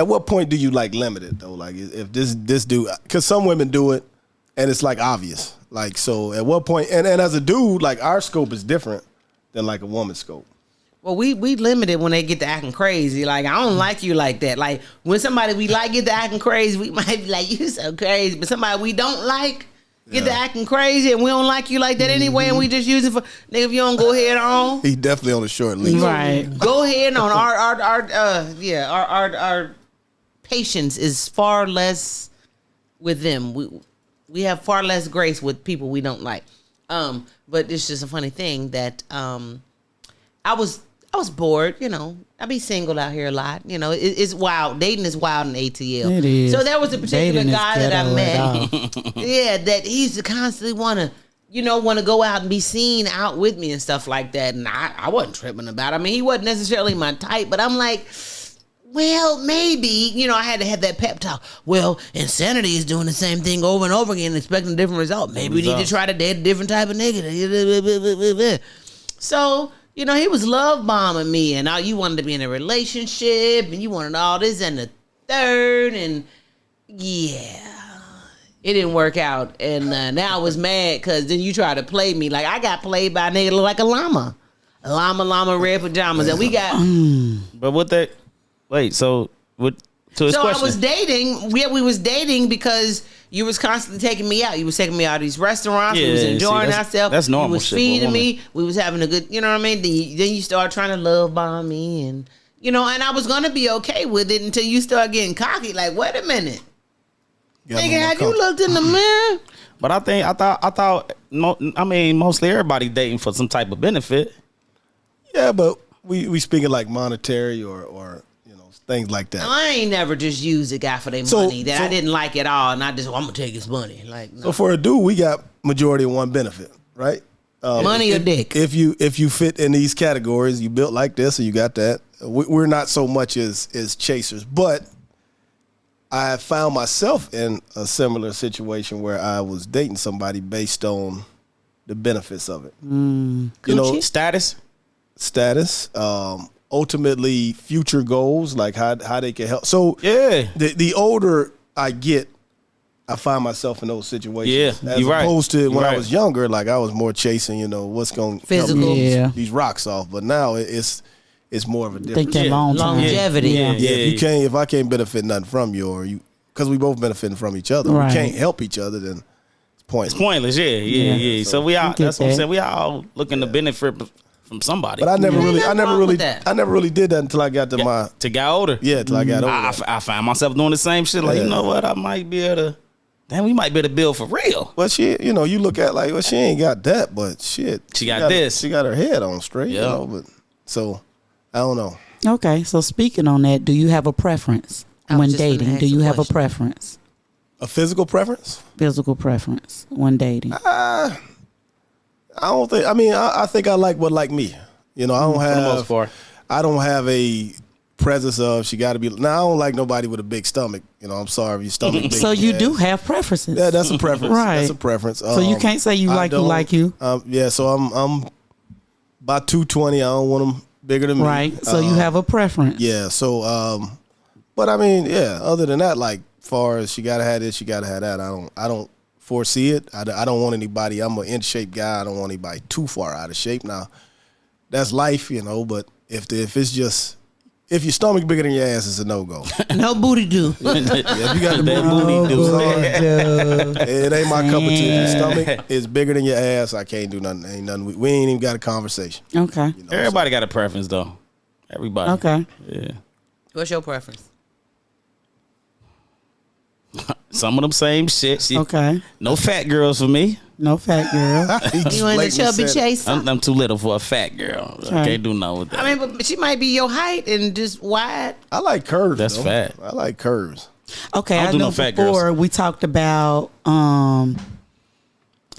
what point do you like limit it though? Like, if this dude, because some women do it, and it's like obvious. Like, so at what point? And as a dude, like, our scope is different than like a woman's scope. Well, we limit it when they get to acting crazy. Like, I don't like you like that. Like, when somebody we like get to acting crazy, we might be like, you so crazy. But somebody we don't like get to acting crazy, and we don't like you like that anyway, and we just use it for, nigga, if you don't go ahead on. He definitely on a short leash. Right. Go ahead on. Our patience is far less with them. We have far less grace with people we don't like. But it's just a funny thing that I was bored, you know. I be single out here a lot. You know, it's wild. Dating is wild in ATL. It is. So there was a particular Dating is guy that I ghetto met. Yeah, that he used to constantly want to go out and be seen out with me and stuff like that. And I wasn't tripping about it. I mean, he wasn't necessarily my type, but I'm like, well, maybe, you know, I had to have that pep talk. Well, insanity is doing the same thing over and over again, expecting a different result. Maybe we need to try to date a different type of nigga. So, you know, he was love bombing me, and you wanted to be in a relationship, and you wanted all this and the third, and yeah, it didn't work out. And now I was mad because then you try to play me like I got played by a nigga look like a llama, red pajamas, and we got. But what that? Wait, so what? To his So question. I was dating. We was dating because you was constantly taking me out. You was taking me out of these restaurants. We was Yeah, see, enjoying that's- ourselves. that's normal You was shit for a feeding woman. me. We was having a good. You know what I mean? Then you start trying to love bomb me, and you know, and I was gonna be okay with it until you start getting cocky. Like, wait a minute, nigga, have you looked in the mirror? But I thought. I mean, mostly everybody dating for some type of benefit. Yeah, but we speaking like monetary or you know, things like that. I ain't never just used a guy for their money that I didn't like at all, and I just I'm gonna take his money. Like, no. So for a dude, we got majority of one benefit, right? Money or dick? If you fit in these categories, you built like this, or you got that. We're not so much as chasers, but I found myself in a similar situation where I was dating somebody based on the benefits of it. You know, Status. ultimately future goals, like how they can help. So Yeah. the older I get, I find myself in those situations. Yeah, as you're right. opposed to when You're I right. was younger, like I was more chasing, you know, what's going to Physical. Yeah. these rocks off. But now it's more of a difference. Think that Yeah. long time. Longevity. Yeah. Yeah, if I can't benefit nothing from you, or you, because we both benefiting from each other, Right. we can't help each other, then it's pointless. Pointless. Yeah. So we all. get That's what I'm that. saying. We all looking to benefit from somebody. But I never really did that until I got to my to get older. Yeah, till I got older. I found myself doing the same shit. Like, you know what? I might be able to. Damn, we might be able to build for real. Well, you look at like, well, she ain't got that, but shit, she got this. She got her head on straight. Yeah. You know, but so I don't know. Okay, so speaking on that, do you have a preference when dating? Do you have a preference? A physical preference? Physical preference when dating. I don't think. I mean, I think I like what like me. You know, I don't have. For the most part. I don't have a presence of she got to be. Now I don't like nobody with a big stomach. You know, I'm sorry if your stomach big. So you do have preferences. Yeah, that's a preference. Right. That's a preference. So you can't say you like you. Yeah, so I'm about 220. I don't want them bigger than me. Right. So you have a preference. Yeah. So, but I mean, yeah. Other than that, like, far as she gotta have this, she gotta have that. I don't foresee it. I don't want anybody. I'm an in shape guy. I don't want anybody too far out of shape. Now, that's life, you know. But if it's just. If your stomach bigger than your ass, it's a no-go. No booty do. Yeah, if you got the booty do. It ain't my cup of tea. If your stomach is bigger than your ass, I can't do nothing. Ain't nothing. We ain't even got a conversation. Okay. You know, Everybody got a preference, though. Everybody. Okay. Yeah. What's your preference? Some of them same shit. Okay. No fat girls for me. No fat girl. You in the chubby chase? I'm too little for a fat girl. I can't do nothing with that. I mean, but she might be your height and just wide. I like curves. That's fat. I like curves. Okay, I do know no fat before girls. we talked about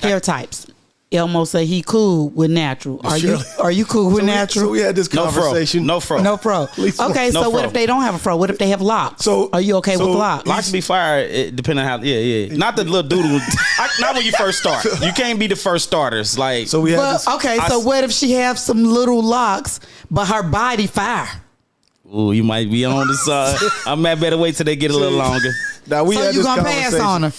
hair types. Elmo said he cool with natural. Are you cool with natural? So we had this conversation. No fro. No fro. Okay, No so what fro. if they don't have a fro? What if they have locks? So- are you okay with locks? Locks be fire, depending on how. Yeah. Not the little doodle. Not when you first start. You can't be the first starters. Like, So we had But, this. okay, so what if she have some little locks, but her body fire? ooh, you might be on the side. I might better wait till they get a little longer. Now we So had you this gonna pass conversation. on her?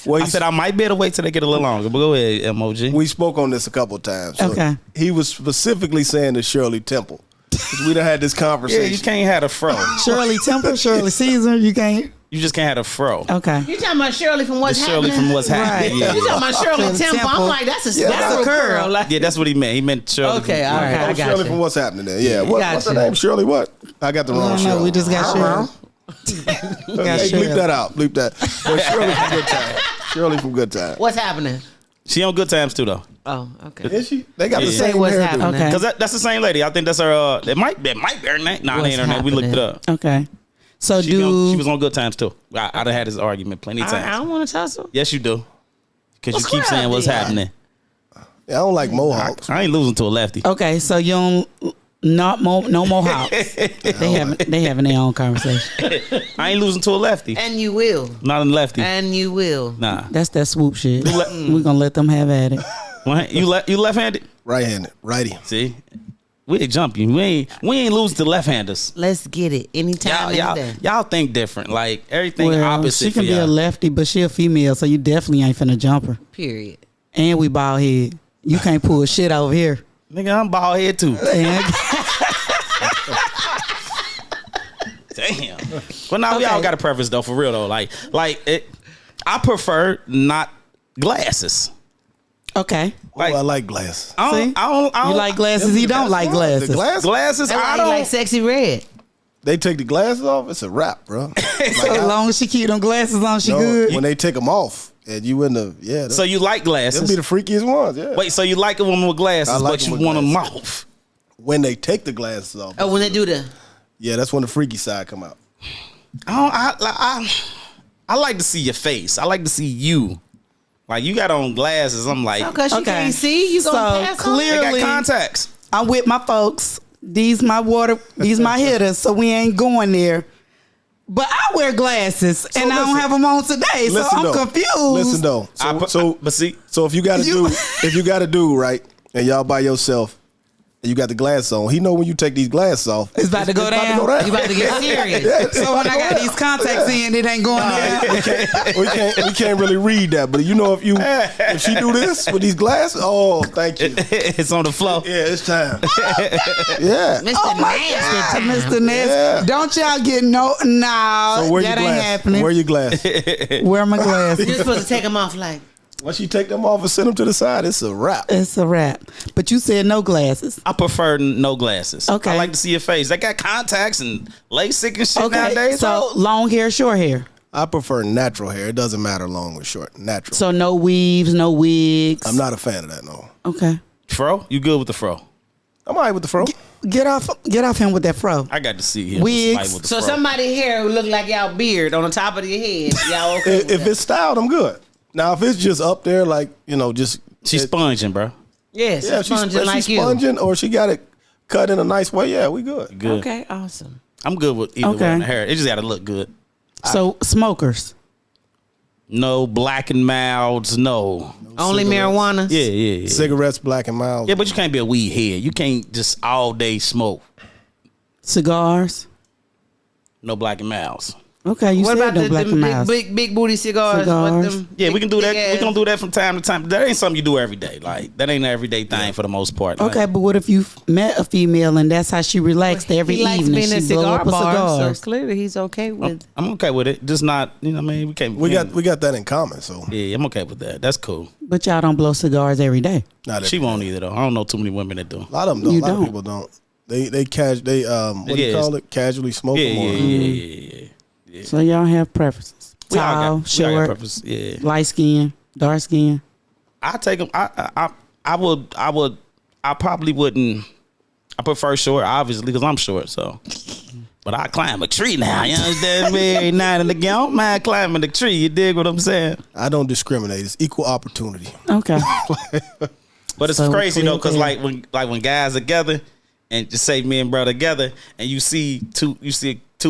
Well, I said I might better wait till they get a little longer. But go ahead, emoji. we spoke on this a couple of times. So Okay. He was specifically saying to Shirley Temple. 'Cause we done had this Yeah, conversation. you can't have a fro. Shirley Temple, Shirley Caesar, you can't. You just can't have a fro. Okay. You talking about Shirley from What's It's Shirley Happening? from What's Happening. Right. Yeah, You talking about Shirley From Temple? Temple. I'm like, that's a that's a curl. Like, Yeah, that's what he meant. He meant Shirley. okay, all right, I got Shirley you. from What's Happening there. Yeah. What's her Gotcha. name? Shirley what? I got the I wrong don't know. Shirley. We just got Shirley. Hey, bleep that out. Bleep that. But Shirley from Good Time. Shirley from Good Time. What's happening? She on Good Times too, though. Oh, okay. Is she? They got the Yeah. same Say what's hairdo. happening. Okay. Because that's the same lady. I think that's her. It might be her name. Nah, it What's ain't her name. We looked it happening? up. Okay. So She was on Good Times too. I done had this argument plenty of I times. don't want to tussle. Yes, you do. Because you What's keep saying what's happening? happening. Yeah, I don't like mohawks. I ain't losing to a lefty. Okay, so you don't no more house. They having their own conversation. I ain't losing to a lefty. And you will. Not a lefty. And you will. Nah. That's that swoop shit. We're gonna let them have at it. You left-handed? Right-handed. Righty. See? We ain't jumping. We ain't losing to left-handers. Let's get it. Anytime, any day. Y'all think different. Like everything opposite she can for be a y'all. lefty, but she a female, so you definitely ain't finna jump her. Period. And we bald head. You can't pull shit over here. Nigga, I'm bald head too. And Damn. But now we all got a preference though, for real though. Like it. I prefer not glasses. okay. Like, I like glasses. I don't, See? I don't, You like glasses, he don't like The glasses. glasses, glasses. That's I why don't you like sexy red. they take the glasses off, it's a wrap, bro. So as long as she keep them glasses on, she No, good. when they take them off and you in the, yeah. So you like They'll glasses? be the freakiest ones, yeah. Wait, so you like a woman with glasses, I like but you them with want them glasses. off? When they take the glasses off. Oh, when they do the. Yeah, that's when the freaky side come out. I like to see your face. I like to see you. Like you got on glasses. I'm like, Because she Okay. can't see, you gonna So, pass they clearly- got contacts. I'm with my folks. These my hitters, so we ain't going there. But I wear glasses and I don't listen. have them on today, so I'm confused. Listen though. But see, So if you got to do right, and y'all by yourself, and you got the glasses on, he know when you take these glasses off, It's about to go down. You about to get serious. So when I got these contacts in, it ain't going down. we can't really read that, but you know if she do this with these glasses, oh, thank you. it's on the floor. Yeah, it's time. Yeah. Mr. Oh my Nasty. God, Mr. Ness. Yeah. Don't y'all get no, So wear your that ain't glasses. happening. Wear your glasses. Wear my glasses. You're supposed to take them off like. Once you take them off and send them to the side, it's a wrap. It's a wrap. But you said no glasses. I prefer no glasses. Okay. I like to see your face. They got contacts and LASIK and shit nowadays. So long hair, short hair. I prefer natural hair. It doesn't matter long or short. Natural. So no weaves, no wigs. I'm not a fan of that, no. Okay. Fro? You good with the fro? I'm all right with the fro. Get off him with that fro. I got to see him. Wigs. With the So fro. somebody hair who look like y'all beard on the top of your head. Y'all okay? If it's styled, I'm good. Now, if it's just up there, like, just... She's sponging, bro. yes, Yeah, sponging she's like you. sponging or she got it cut in a nice way, yeah, we good. Good. Okay, awesome. I'm good with either Okay. one. The hair. It just got to look good. So smokers. No black and milds. No. Only marijuana. Yeah. Cigarettes, black and mild. Yeah, but you can't be a weed head. You can't just all day smoke. Cigars. No black and milds. Okay, you What said about no the black and miles. big booty cigars? Cigars. With them Yeah, we can do that. big We ass- can do that from time to time. That ain't something you do every day. Like that ain't an everyday thing for the most part. Like, Okay, but what if you met a female and that's how she relaxed every He likes evening? being in a She blow cigar up a bar, cigar. so clearly he's okay with. I'm okay with it. Just not, what I mean, we can't. we got that in common, so Yeah, I'm okay with that. That's cool. But y'all don't blow cigars every day. not She every- won't either though. I don't know too many women that do. A lot of them don't. You A lot don't. of people don't. They what do you Yeah, call it? Casually smoke Yeah, them or yeah. So y'all have preferences. We all Tall, got- we all got short, preference. Yeah. light skin, dark skin. I take them. I probably wouldn't. I prefer short, obviously, because I'm short. So, but I climb a tree now. You understand me? Every night and again, I don't mind climbing the tree. You dig what I'm saying? I don't discriminate. It's equal opportunity. Okay. But it's So crazy though, because clear. when guys are together, and just say me and bro together, and you see two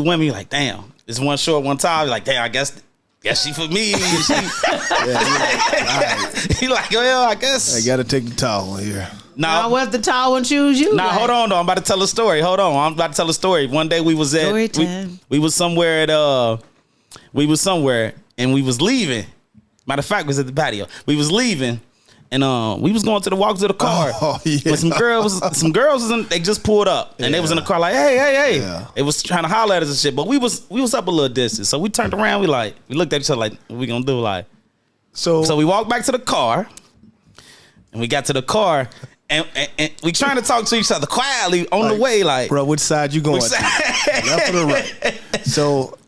women, you're like, damn, it's one short, one tall. You're like, damn, I guess she for me. She, he like, well, I guess. I got to take the towel one here. Now, No, what if the tall one choose you? Now, hold on, though. I'm about to tell a story. Hold on. I'm about to tell a story. One day we was at Story time. we was somewhere and we was leaving. Matter of fact, we was at the patio. We was leaving and we was going to the walk to the car. Oh, yeah. But some girls was in, they just pulled up and they was in the car like, hey. Yeah. They was trying to holler at us and shit. But we was up a little distance. So we turned around, we looked at each other like, what we gonna do? Like, so we walked back to the car and we got to the car. And we trying to talk to each other quietly on the way, like, bro, which side you going Which to? side? Left or the right? So,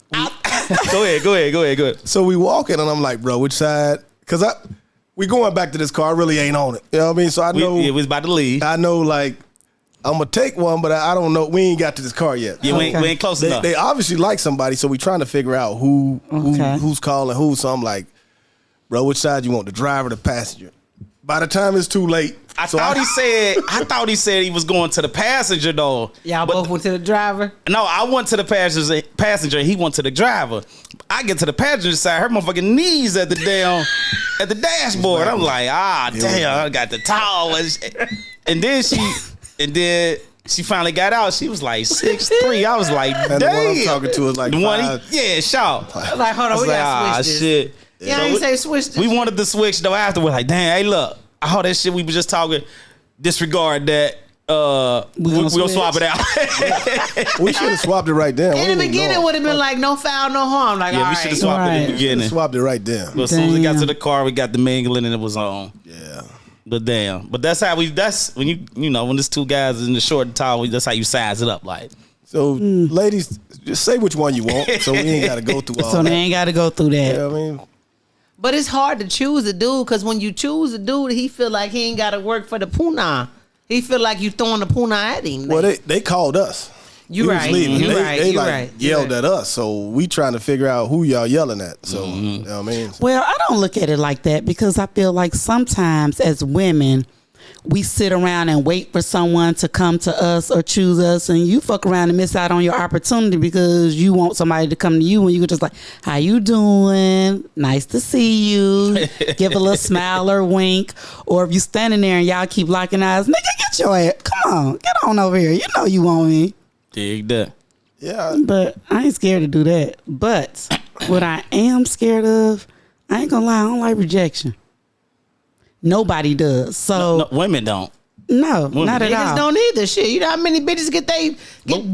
go ahead. so we walking, and I'm like, bro, which side? Because we going back to this car. I really ain't on it. You know what I mean? So I know, We was about to leave. like I'm gonna take one, but I don't know. We ain't got to this car yet. Yeah, we ain't close enough. They obviously like somebody, so we trying to figure out who's calling who. So I'm like, bro, which side you want, the driver or the passenger? By the time it's too late, I thought he said he was going to the passenger though. Y'all But- both went to the driver. No, I went to the passenger. He went to the driver. I get to the passenger side. Her motherfucking knees at the dashboard. I'm like, damn, I got the towel. And then she finally got out. She was like 6'3". I was like, damn. and the one I'm talking to is like The one, five. I shout. was like, hold on, we gotta switch this. Shit. Yeah, So I ain't we- say switch this. We wanted to switch though after. We're like, damn, hey, look, all that shit we was just talking, disregard that. We'll swap it out. We should have swapped it right then. We In didn't the even beginning, know. would have been like no foul, no harm. Like, Yeah, all we right. should have swapped it in the Right. Should've beginning. swapped it right then. But as soon as we got Damn. to the car, we got the mingling and it was on. Yeah. But damn. But that's how that's when when there's two guys in the short and tall, that's how you size it up. Like, So, ladies, just say which one you want, so we ain't got to go through all So that. they ain't got to go through that. You know what I mean? But it's hard to choose a dude because when you choose a dude, he feel like he ain't got to work for the puna. He feel like you throwing the puna at him. Well, they called us. You We was right. leaving. You They- right. They You like right. You yelled right. at us, so we trying to figure out who y'all yelling at. So, you know what I mean? Well, I don't look at it like that because I feel like sometimes as women, we sit around and wait for someone to come to us or choose us, and you fuck around and miss out on your opportunity because you want somebody to come to you and you just like, how you doing? Nice to see you. Give a little smile or wink. Or if you standing there and y'all keep locking eyes, nigga, get your ass. Come on, get on over here. You know you want me. dig that. Yeah. But I ain't scared to do that. But what I am scared of, I ain't gonna lie, I don't like rejection. Nobody does. So No, women don't. No, not at Niggas all. don't either. Shit, you know how many bitches get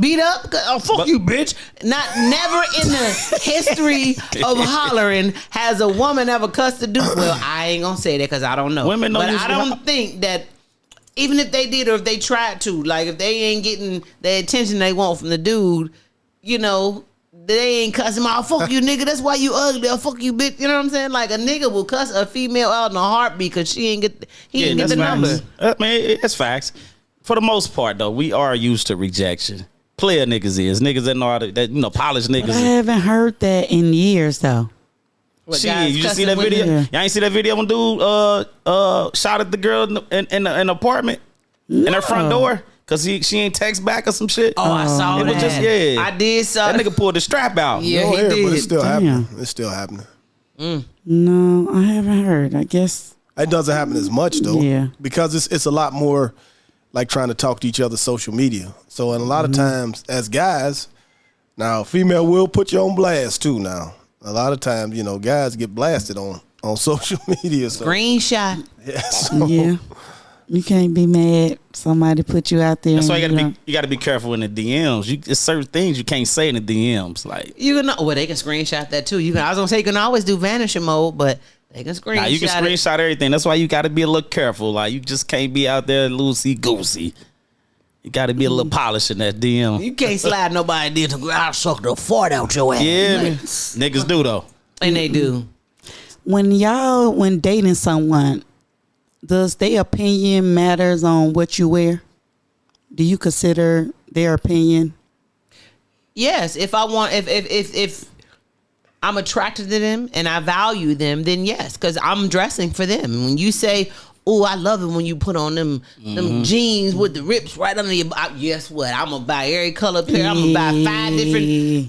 beat up? Oh, fuck you, bitch. Never in the history of hollering has a woman ever cussed a dude. Well, I ain't gonna say that because I don't know. Women don't but usually I don't think that even if they did or if they tried to, like if they ain't getting the attention they want from the dude, you know, they ain't cussing him out. Fuck you, nigga. That's why you ugly. Or fuck you, bitch. You know what I'm saying? Like a nigga will cuss a female out in a heartbeat because he ain't get the number. I mean, it's facts. For the most part, though, we are used to rejection. Player niggas is niggas that know how to, that you know, polished niggas. But I haven't heard that in years though. What, Shit, guys you just see cussing that video? women? Y'all ain't see that video when dude shot at the girl in the apartment in her front door because she ain't text back or some shit. Oh, I saw it that. was just I did saw that nigga pulled the strap out. Yeah, You don't he hear it, but did. it's still Damn. happening. It's still happening. No, I haven't heard. I guess. It doesn't happen as much though. Yeah. Because it's a lot more like trying to talk to each other social media. So and a lot of times as guys, now female will put you on blast too now. A lot of times, you know, guys get blasted on social media. So Screenshot. yeah, so, Yeah. You can't be mad. Somebody put you out there. That's why and you gotta be careful in the DMs. There's certain things you can't say in the DMs. Like You can well, they can screenshot that too. I was gonna say you can always do vanishing mode, but they can screenshot. nah, you can screenshot everything. That's why you gotta be a little careful. Like you just can't be out there loosey goosey. You gotta be a little polished in that DM. You can't slide nobody into I'll suck the fart out your ass. Yeah, Like, niggas do though. and they do. when dating someone, does their opinion matters on what you wear? Do you consider their opinion? Yes, if I'm attracted to them and I value them, then yes, because I'm dressing for them. When you say, "Oh, I love it when you put on them jeans with the rips right under your," guess what? I'm gonna buy every color pair. I'm gonna buy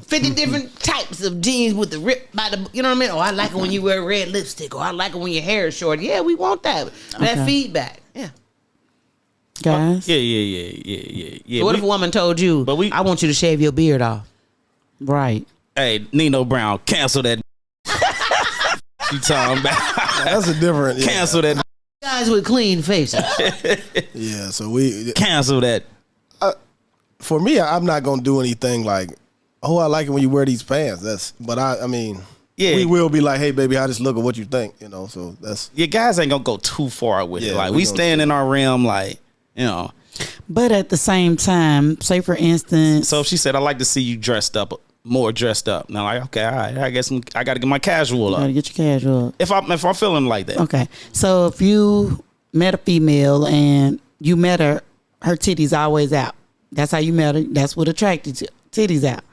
50 different types of jeans with the rip by the. You know what I mean? Oh, I like it when you wear red lipstick. Or I like it when your hair is short. Yeah, we want that. That Okay. feedback. Yeah. Guys? Yeah. What if a woman told you, but we- I want you to shave your beard off? Right. Hey, Nino Brown, cancel that. You talking about? that's a different. Yeah. Cancel that. Guys with clean faces. Yeah. So we Cancel that. for me, I'm not gonna do anything like, oh, I like it when you wear these pants. But I mean, Yeah. we will be like, hey, baby, how this look or what you think, you know? So that's Your guys ain't gonna go too far with it. Yeah, Like we we gonna stand in our realm, like you know. But at the same time, say for instance, So if she said, "I like to see you more dressed up." Now, like, okay, all right, I guess I got to get my casual you gotta up. get your casual. If I'm feeling like that, Okay. So if you met a female and you met her titties always out. That's how you met her. That's what attracted you. Titties out.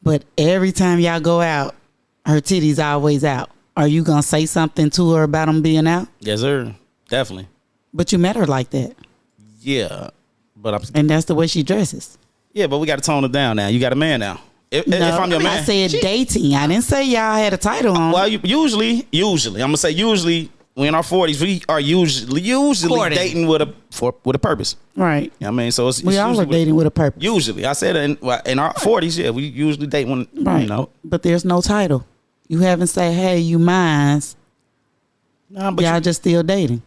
But every time y'all go out, her titties always out. Are you gonna say something to her about them being out? yes, sir, definitely, But you met her like that, yeah. But and that's the way she dresses. but we got to tone it down now. You got a man now. If I'm your man, I said dating. I didn't say y'all had a title on. well, usually, I'm gonna say usually. We in our 40s. We are usually Courting. dating with a purpose. Right. You know what I mean, so it's We all are usually dating with a purpose. Usually, I said in our 40s, yeah, we usually date when Right. you know. But there's no title. You haven't said, hey, you mine's. Nah, but Y'all just still dating.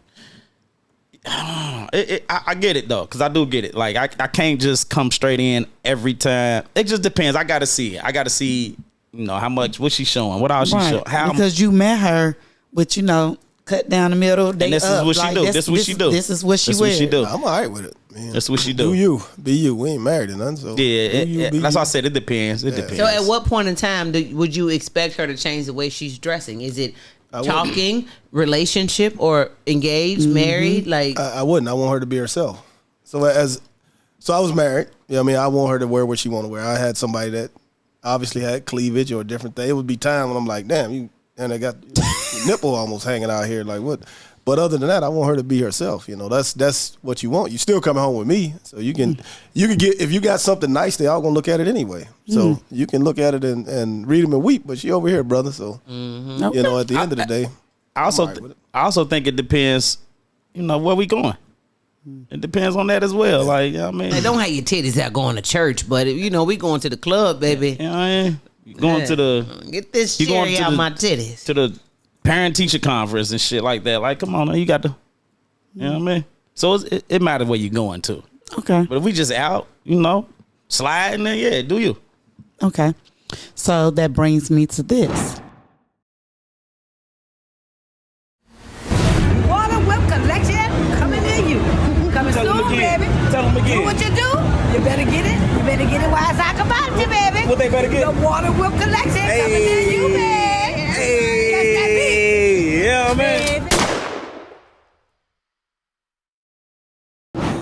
I get it though, because I do get it. Like I can't just come straight in every time. It just depends. I gotta see it. I gotta see, you know, how much what she's showing, what all she showing, how Because you met her, but you know, cut down the middle. They and this up. is what she Like, do. This is what she do. This is what she This wears. what she do. I'm all right with it. Man. That's what she do. Do you be you? We ain't married or nothing. So Yeah, do you, be that's you. why I said it depends. It depends. So at what point in time would you expect her to change the way she's dressing? Is it talking, relationship, or engaged, married? Like I wouldn't. I want her to be herself. So I was married. You know what I mean? I want her to wear what she want to wear. I had somebody that obviously had cleavage or a different thing. It would be time when I'm like, damn, and I got your nipple almost hanging out here. Like what? But other than that, I want her to be herself. You know, that's what you want. You still coming home with me, so you can get, if you got something nice, they all gonna look at it anyway. So you can look at it and read them and weep. But she over here, brother. So you know, at the end of the day, I also think it depends. You know where we going. It depends on that as well. Like, you know what I mean, Hey, don't have your titties out going to church, but you know we going to the club, baby. you know what I mean? You going to the Get this You going cherry to out the- my titties. parent teacher conference and shit like that. Like, come on, now, you got to, you know what I mean? So it matters where you're going to. Okay. But if we just out, sliding, then yeah, do you? Okay. So that brings me to this. Water Whip Collection coming near you. Coming Tell 'em soon, again. baby. Tell 'em again. Do what you do. You better get it. You better get it while I talk about you, baby. What they better get? The Water Whip Collection coming near you, baby. Hey, yeah, man. Baby.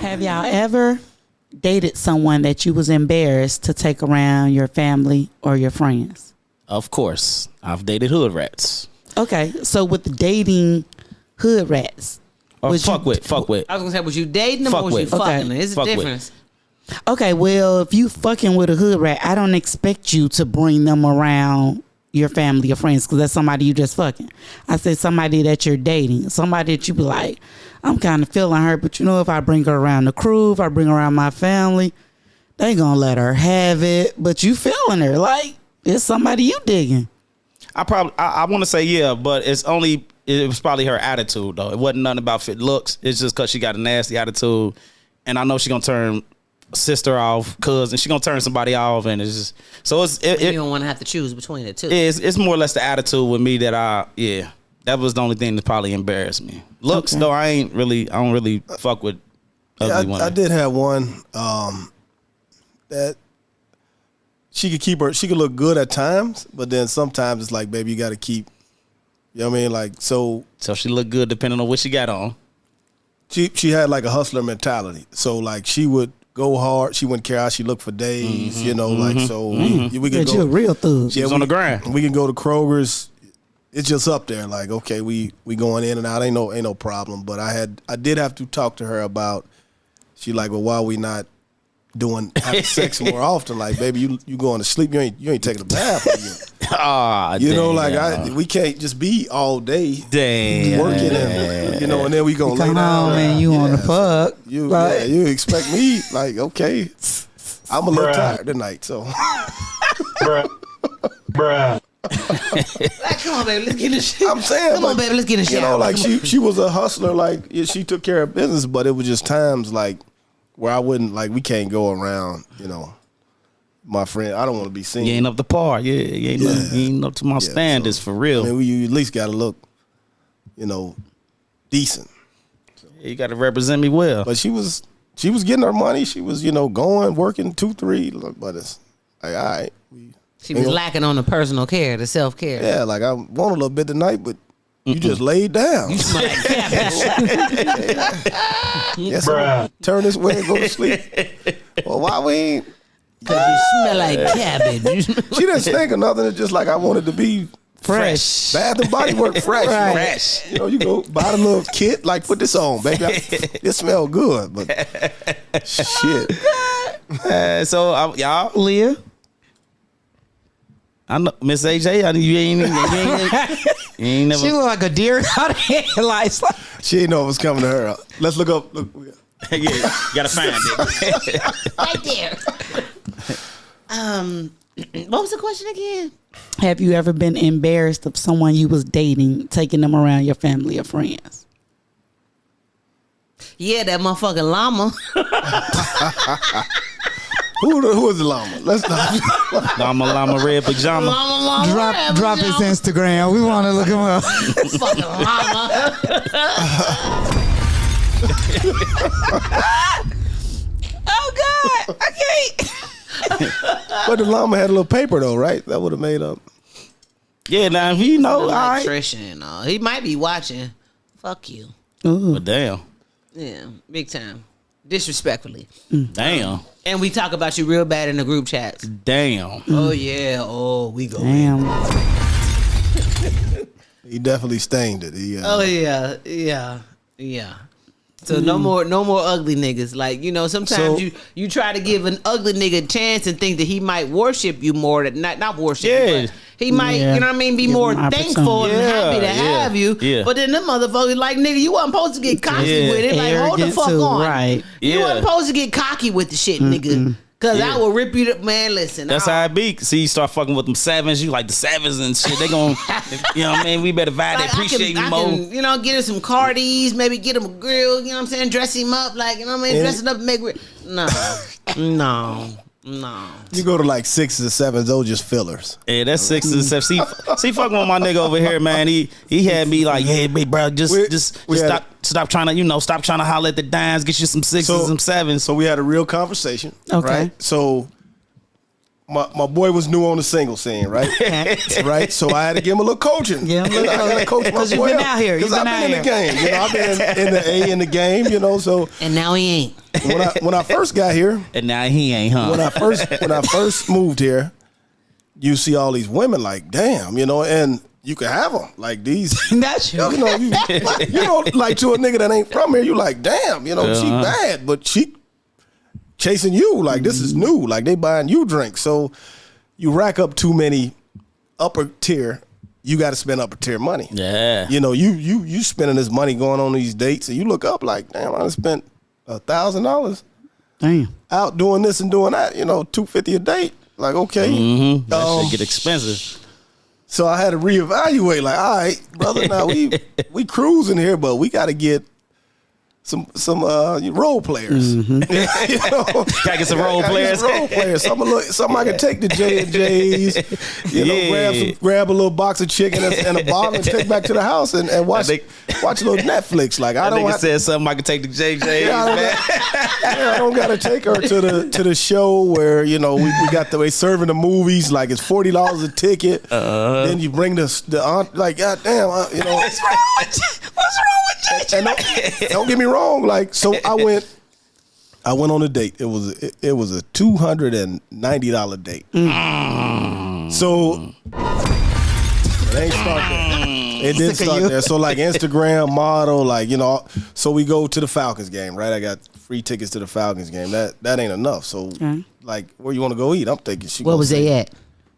Have y'all ever dated someone that you was embarrassed to take around your family or your friends? Of course, I've dated hood rats. Okay, so with dating hood rats, Or was fuck you- with. I was gonna say, was you dating them Fuck or was you with. fucking Okay. them? It's a Fuck with. difference. Okay, well, if you fucking with a hood rat, I don't expect you to bring them around your family or friends because that's somebody you just fucking. I said somebody that you're dating, somebody that you be like, I'm kind of feeling her, but if I bring her around the crew, if I bring her around my family, they gonna let her have it. But you feeling her, like it's somebody you digging. I want to say yeah, but it was probably her attitude though. It wasn't nothing about fit looks. It's just because she got a nasty attitude, and I know she gonna turn sister off, cousin. She gonna turn somebody off, and it's just so You don't want to have to choose between the two. it's more or less the attitude with me that that was the only thing that probably embarrassed me. Looks Okay. though, I don't really fuck with ugly women. I did have one that she could look good at times, but then sometimes it's like, baby, you got to keep, you know what I mean? Like, so she looked good depending on what she got on. she had like a hustler mentality. So like she would go hard. She wouldn't care how she looked for days, we could But go. you a real thug. She was on the grind. We can go to Kroger's. It's just up there. Like, okay, we going in and out. Ain't no problem. But I did have to talk to her about. She like, well, why are we not having sex more often? Like, baby, you going to sleep? You ain't taking a bath. We can't just be all day working and and then we gonna lay Come down home and you on the fuck. You expect me like, okay, I'm a little tired tonight, so. Like, come on, baby, let's get in the shit. I'm saying, Come on, baby, let's get in the shower. like she was a hustler. Like she took care of business, but it was just times like where I wouldn't like. We can't go around. My friend. I don't want to be seen. You ain't up to par. Yeah, you ain't up to my standards for real. I mean, you at least got to look, decent. You got to represent me well. But she was getting her money. She was going working 2, 3. But it's like, all right. She was lacking on the personal care, the self care. Yeah, like I want a little bit tonight, but you just laid down. You smell like cabbage. Yes, turn this way and go to sleep. Well, why we ain't? Because you smell like cabbage. She didn't think of nothing. It's just like I wanted to be Fresh. Bath and Body Works fresh. Right. Fresh. You go buy the little kit, like put this on, baby. It smell good, but shit. Y'all, Leah. I know Miss AJ. You ain't never. She look like a deer out of headlights. She didn't know it was coming to her. Let's look up. Look. Yeah, you gotta find it. Right there. What was the question again? Have you ever been embarrassed of someone you was dating, taking them around your family or friends? Yeah, that motherfucking llama. Who is the llama? Let's not. Llama red pajama. Llama, Drop his Instagram. We want to look him up. fucking llama. Oh God, I can't. But the llama had a little paper though, right? That would have made up. Yeah, now if you know, all right. Electrician and all. He might be watching. Fuck you. But damn, Yeah, big time. Disrespectfully. damn, And we talk about you real bad in the group chats. damn. Oh yeah. Oh, we go. Damn. He definitely stained it. Oh yeah. So no more ugly niggas. Like, sometimes So- you try to give an ugly nigga a chance and think that he might worship you more than not worship Yeah. you, but he might, Yeah. you know what I mean, be Give more him an thankful and happy to Yeah, have you. yeah. But then them motherfuckers like, nigga, you wasn't supposed to get cocky Yeah. with it. Like, hold the Arrogant fuck too, on. right. You Yeah. wasn't supposed to get cocky with the shit, nigga. Cause I will rip you to, man, listen. That's how it be. See, you start fucking with them sevens, you like the sevens and shit. They gon' you know what I mean? We better vibe. They appreciate you more. You know, get him some Cardis, maybe get him a grill, you know what I'm saying? Dress him up, like, you know what I mean? Dress it up and make it. No. You go to like 6s or 7s, those just fillers. Yeah, that's 6s and 7s. See, fucking with my nigga over here, man. He had me like, yeah, big bro, just stop trying to, stop trying to holler at the dimes, get you some 6s, some 7s. So we had a real conversation. Okay. Right? So my boy was new on the single scene, right? Right. So I had to give him a little coaching. Yeah, I had to coach my boy. Because you've been out here. Because I've been in the game. I've been in the A in the game. So And now he ain't. when I first got here, And now he ain't, huh? when I first moved here, you see all these women like, damn, and you can have them like these. That's true. Like to a nigga that ain't from here, you like, damn, she bad, but she chasing you like this is new, like they buying you drinks. So you rack up too many upper tier. You got to spend upper tier money. Yeah. You spending this money going on these dates, and you look up like, damn, I done spent $1,000 Damn. out doing this and doing that. $250 a date. Like, okay, That shit get expensive. so I had to reevaluate. Like, all right, brother, now we cruising here, but we got to get some role players. Gotta get some role players. Role players. Something I can take to J&J's. Grab a little box of chicken and a bottle and take back to the house and watch a little Netflix. Like I don't said something I could take to JJ's. I don't gotta take her to the show where we got they serving the movies like it's $40 a ticket. Then you bring the aunt like goddamn What's wrong with JJ? And don't get me wrong, like so I went on a date. It was a $290 date. So it ain't start there. It didn't start there. So like Instagram model, like so we go to the Falcons game, right? I got free tickets to the Falcons game. That ain't enough. So like where you want to go eat? I'm thinking Where was they at?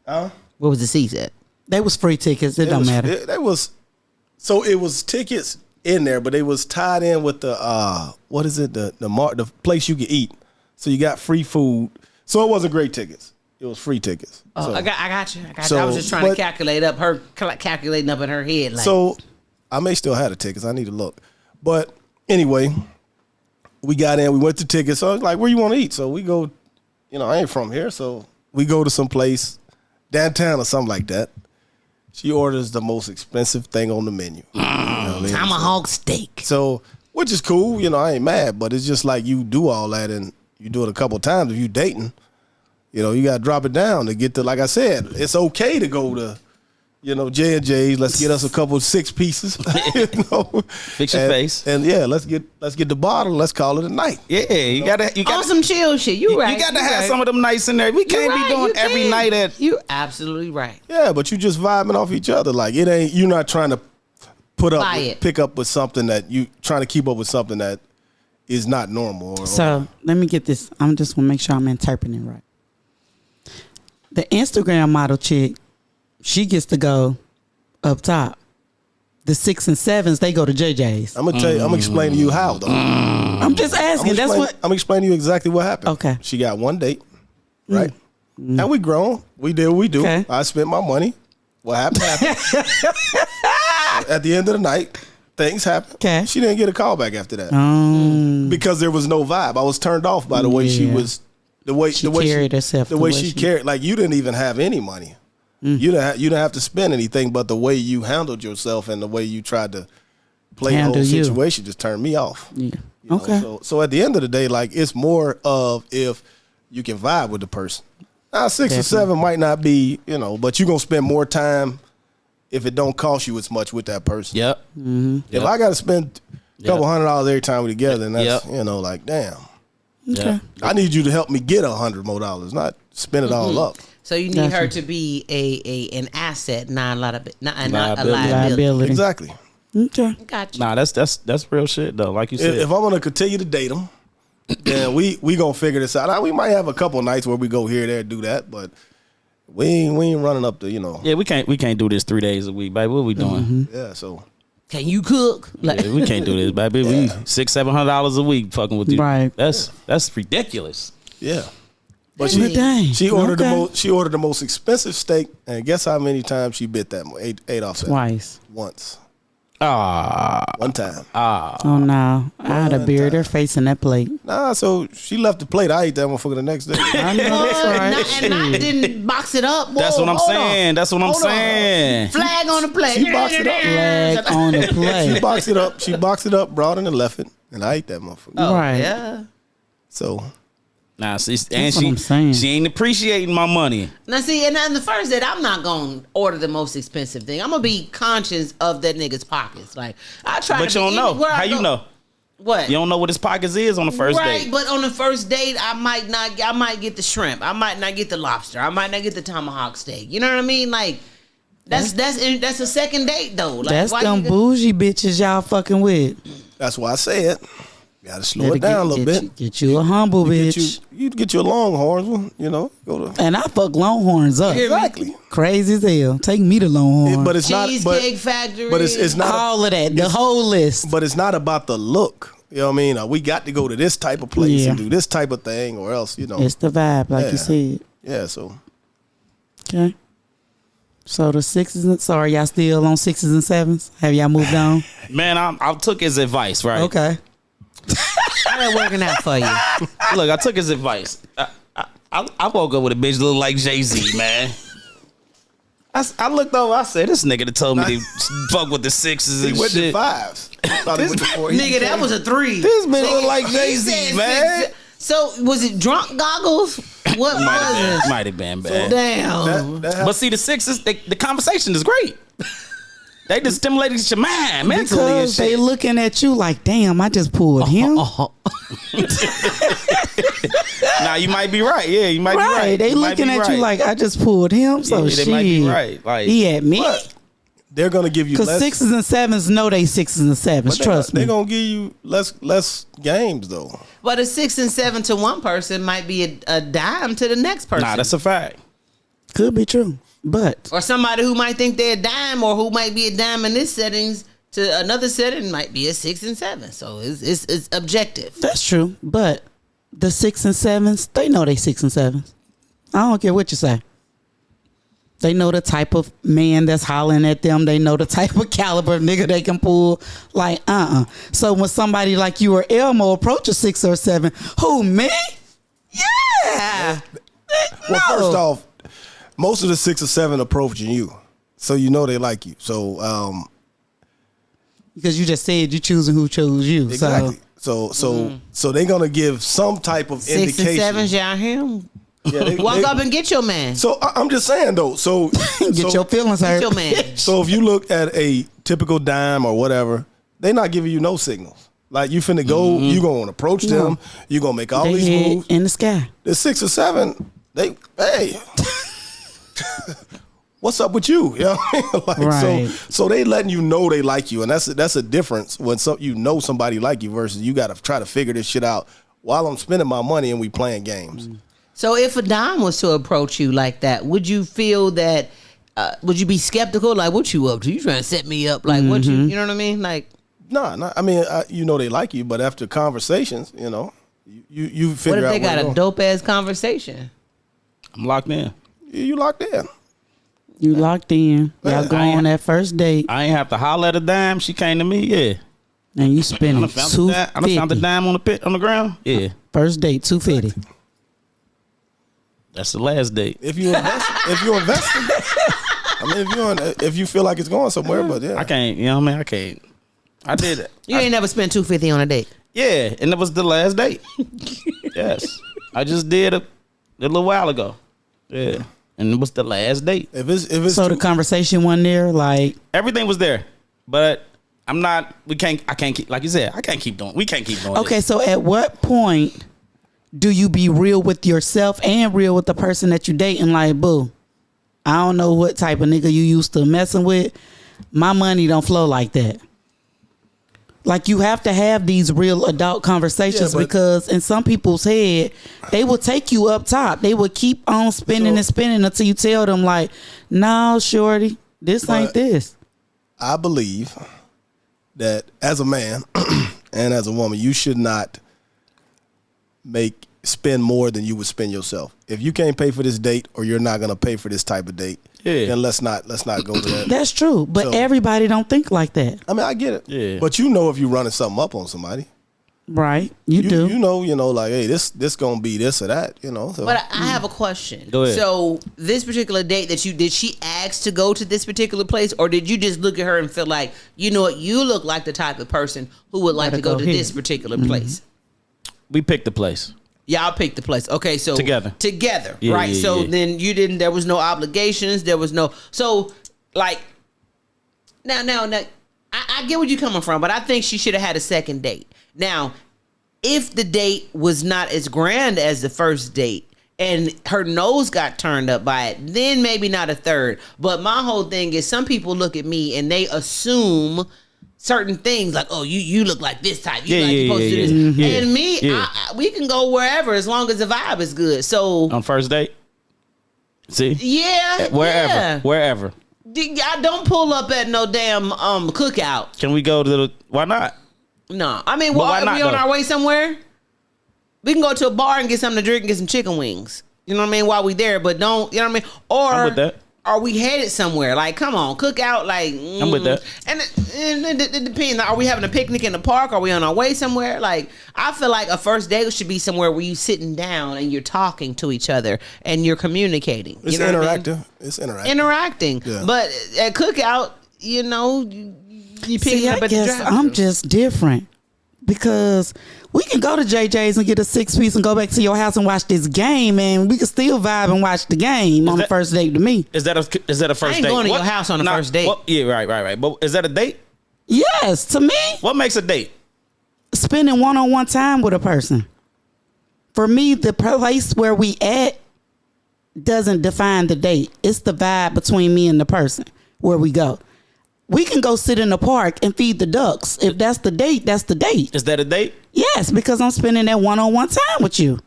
Huh? Where was the seats at? They was free tickets. It don't matter. It was tickets in there, but they was tied in with the what is it, the place you can eat. So you got free food. So it wasn't great tickets. It was free tickets. Oh, so, I got you. So, I was just trying to calculating up in her head. Like, so I may still have the tickets. I need to look. But anyway, we got in. We went to tickets. So I was like, where you want to eat? So we go, I ain't from here. So we go to some place downtown or something like that. She orders the most expensive thing on the menu. Tomahawk steak. So, which is cool. I ain't mad. But it's just like you do all that and you do it a couple of times. If you dating, you got to drop it down to get to, like I said, it's okay to go to, J&J's. Let's get us a couple of 6 pieces. Fix your face. And yeah, let's get the bottle. Let's call it a night. Yeah, you gotta On some chill shit. You right. You gotta have some of them nights in there. We can't be doing every night at. You absolutely right. Yeah, but you just vibing off each other. Like you're not trying to pick up with something that you trying to keep up with something that is not normal. So let me get this. I'm just want to make sure I'm interpreting it right. The Instagram model chick, she gets to go up top. The 6 and 7s, they go to JJ's. I'm gonna tell you. I'm gonna explain to you how though. I'm just asking. I'm gonna explain to you exactly what happened. Okay. She got one date, right? And we grown. We did what we do. Okay. I spent my money. What happened? At the end of the night, things happened. Okay. She didn't get a call back after that because there was no vibe. I was turned off by the way she was. The way she carried herself. The way she carried, like you didn't even have any money. You didn't have to spend anything, but the way you handled yourself and the way you tried to play the whole situation just turned me off. Yeah. Okay. So at the end of the day, like it's more of if you can vibe with the person. Now 6 or 7 might not be, but you're gonna spend more time if it don't cost you as much with that person. Yep. Mm-hmm. If I gotta spend a couple $100 every time we're together, and that's like damn. Okay. Yeah. I need you to help me get $100 more, not spend it all up. So you need her to be an asset, not a liability. Exactly. Okay. Gotcha. Nah, that's real shit though. Like you said, If I'm gonna continue to date them, then we gonna figure this out. Now, we might have a couple nights where we go here, there, do that, but we ain't running up to Yeah, we can't do this 3 days a week, baby. What we doing? Yeah, so. Can you cook? Yeah, we can't do this, baby. We $600-700 a week fucking with you. Right. That's ridiculous. Yeah. But she ordered the most expensive steak, and guess how many times she bit that? Ate off that? Twice. Once. One time. Oh no! I had to bury their face in that plate. Nah, so she left the plate. I ate that motherfucker the next day. I know that's right. And I didn't box it up. Whoa, That's what I'm hold saying. on. That's what I'm Hold on. saying. Flag on the plate. She boxed it up. Flag on the She plate. boxed it up. She boxed it up, brought it and left it, and I ate that motherfucker. Oh, Right. Yeah. So Nah, see, and That's what I'm saying. she ain't appreciating my money. Now see, and on the first date, I'm not gonna order the most expensive thing. I'm gonna be conscious of that nigga's pockets. Like I try. But to you don't know. anywhere I How you go- know? What? You don't know what his pockets is on the first right, date. but on the first date, I might get the shrimp. I might not get the lobster. I might not get the tomahawk steak. You know what I mean? Like that's a second date though. Like, That's why them you- bougie bitches y'all fucking with. that's why I said, gotta slow it down a little bit. Get you a humble bitch. You get you a Longhorns one, you know. Go to And I fuck Longhorns up. exactly. Crazy as hell. Take me to Longhorns. But it's not. Cheesecake Factory. But it's not. all of that. The whole list. But it's not about the look. You know what I mean? We got to go to this type of place Yeah. and do this type of thing, or else, you know. It's the vibe, like Yeah. you said. Yeah. So Okay. So the sixes and sorry, y'all still on sixes and sevens? Have y'all moved on? Man, I took his advice, right? Okay. How that working out for you? Look, I took his advice. I woke up with a bitch that look like Jay-Z, man. I looked over, I said, this nigga that told me to fuck with the sixes he and went to shit. fives. Thought he went to four. Nigga, that was a 3. This bitch look like He Jay-Z, said man. six. So was it drunk goggles? What was it? Might have been bad. Damn. But see, the sixes, the conversation is great. They just stimulated your mind mentally and Because they shit. looking at you like, damn, I just pulled him. Now you might be right. Yeah, you might be Right. right. They You might looking be at you right. like, I just pulled him. So Yeah, they shit. might be right. Like, he at me. They're gonna give you Because less. sixes and sevens know they sixes and sevens. Trust me. They're gonna give you less games though. But a 6 and 7 to one person might be a dime to the next person. nah, that's a fact. Could be true. But or somebody who might think they're a dime or who might be a dime in this settings to another setting might be a 6 and 7. So it's objective. that's true. But the 6 and 7s, they know they 6 and 7s. I don't care what you say. They know the type of man that's hollering at them. They know the type of caliber of nigga they can pull. Like, So when somebody like you or Elmo approach a 6 or 7, who, me? Yeah. Well, first off, most of the 6 or 7 approaching you, so you know they like you. So Because you just said you choosing who chose you. exactly. So So they're gonna give some type of 6 indication. and 7s, y'all hear? Yeah, Walk up and get your man. So I'm just saying though. So get your feelings hurt. Get your man. So if you look at a typical dime or whatever, they not giving you no signals. Like you finna go, you gonna approach them, you gonna make all They these head moves. in the sky. The 6 or 7, hey, what's up with you? You know what I mean? Like, Right. So they letting you know they like you, and that's a difference when you know somebody like you versus you got to try to figure this shit out while I'm spending my money and we playing games. So if a dime was to approach you like that, would you feel that? Would you be skeptical? Like, what you up to? You trying to set me up? Like, what you? You know what I mean? Like, Nah, I mean, you know they like you, but after conversations, you know, you figure what if out they got where to a go. dope ass conversation? I'm locked in. You locked in. You locked in. Y'all go I ain't- on that first date I ain't have to holler at a dime. She came to me. Yeah. and you I spending done found the $250. dime on the ground. Yeah. First date, $250. That's the last date. If you investing, I mean, if you feel like it's going somewhere, but yeah, I can't. You know what I mean? I can't. I did it. You ain't never spent $250 on a date. Yeah, and it was the last date. Yes, I just did it a little while ago. Yeah, and it was the last date. If it's So the too- conversation wasn't there, like, Everything was there, but I'm not. I can't keep. Like you said, I can't keep doing. We can't keep doing. okay, this. so at what point do you be real with yourself and real with the person that you dating? Like, boo, I don't know what type of nigga you used to messing with. My money don't flow like that. Like, you have to have these real adult conversations, Yeah, but- because in some people's head, they will take you up top. They will keep on spinning So- and spinning until you tell them, like, no, shorty, this ain't But- this. I believe that as a man and as a woman, you should not make spend more than you would spend yourself. If you can't pay for this date or you're not gonna pay for this type of date, then let's not go to that. That's true, but everybody don't think like that. I mean, I get it. Yeah. But you know if you're running something up on somebody. Right. You do. You know, like, hey, this gonna be this or that, So. But I have a question. Go ahead. So this particular date that did she ask to go to this particular place, or did you just look at her and feel like, you know what, you look like the type of person who would like to go to here. this particular place? We picked the place. Y'all picked the place. Okay, so Together, yeah, right? Yeah, so yeah. then you didn't. There was no obligations. There was no. So like now, I get where you're coming from, but I think she should have had a second date. Now, if the date was not as grand as the first date and her nose got turned up by it, then maybe not a third. But my whole thing is some people look at me and they assume certain things like, oh, you look like this type. You supposed to do this. Mm-hmm. Yeah, and me, yeah. we can go wherever as long as the vibe is good. So On first date? See? yeah, Wherever. I don't pull up at no damn cookout. Can we go to the... Why not? No, I mean, But why if not, we on though? our way somewhere, we can go to a bar and get something to drink and get some chicken wings. You know what I mean? While we there, but don't, you know what I mean? Or I'm with that. are we headed somewhere? Like, come on, cook out. Like, I'm with that. And it depends. Are we having a picnic in the park? Are we on our way somewhere? Like, I feel like a first date should be somewhere where you sitting down and you're talking to each other and you're communicating. It's you know what I mean? interactive. It's interactive. Interacting. Yeah. But at cookout, you pick See, up I at the guess drive-thru. I'm just different because we can go to JJ's and get a 6-piece and go back to your house and watch this game, and we can still vibe and watch the game on the first date to me. Is that a first I ain't date? going to your house on the first date. Yeah, right. But is that a date? Yes, to me, What makes a date? spending one-on-one time with a person. For me, the place where we at doesn't define the date. It's the vibe between me and the person where we go. We can go sit in the park and feed the ducks. If that's the date, that's the date. Is that a date? Yes, because I'm spending that one-on-one time with you.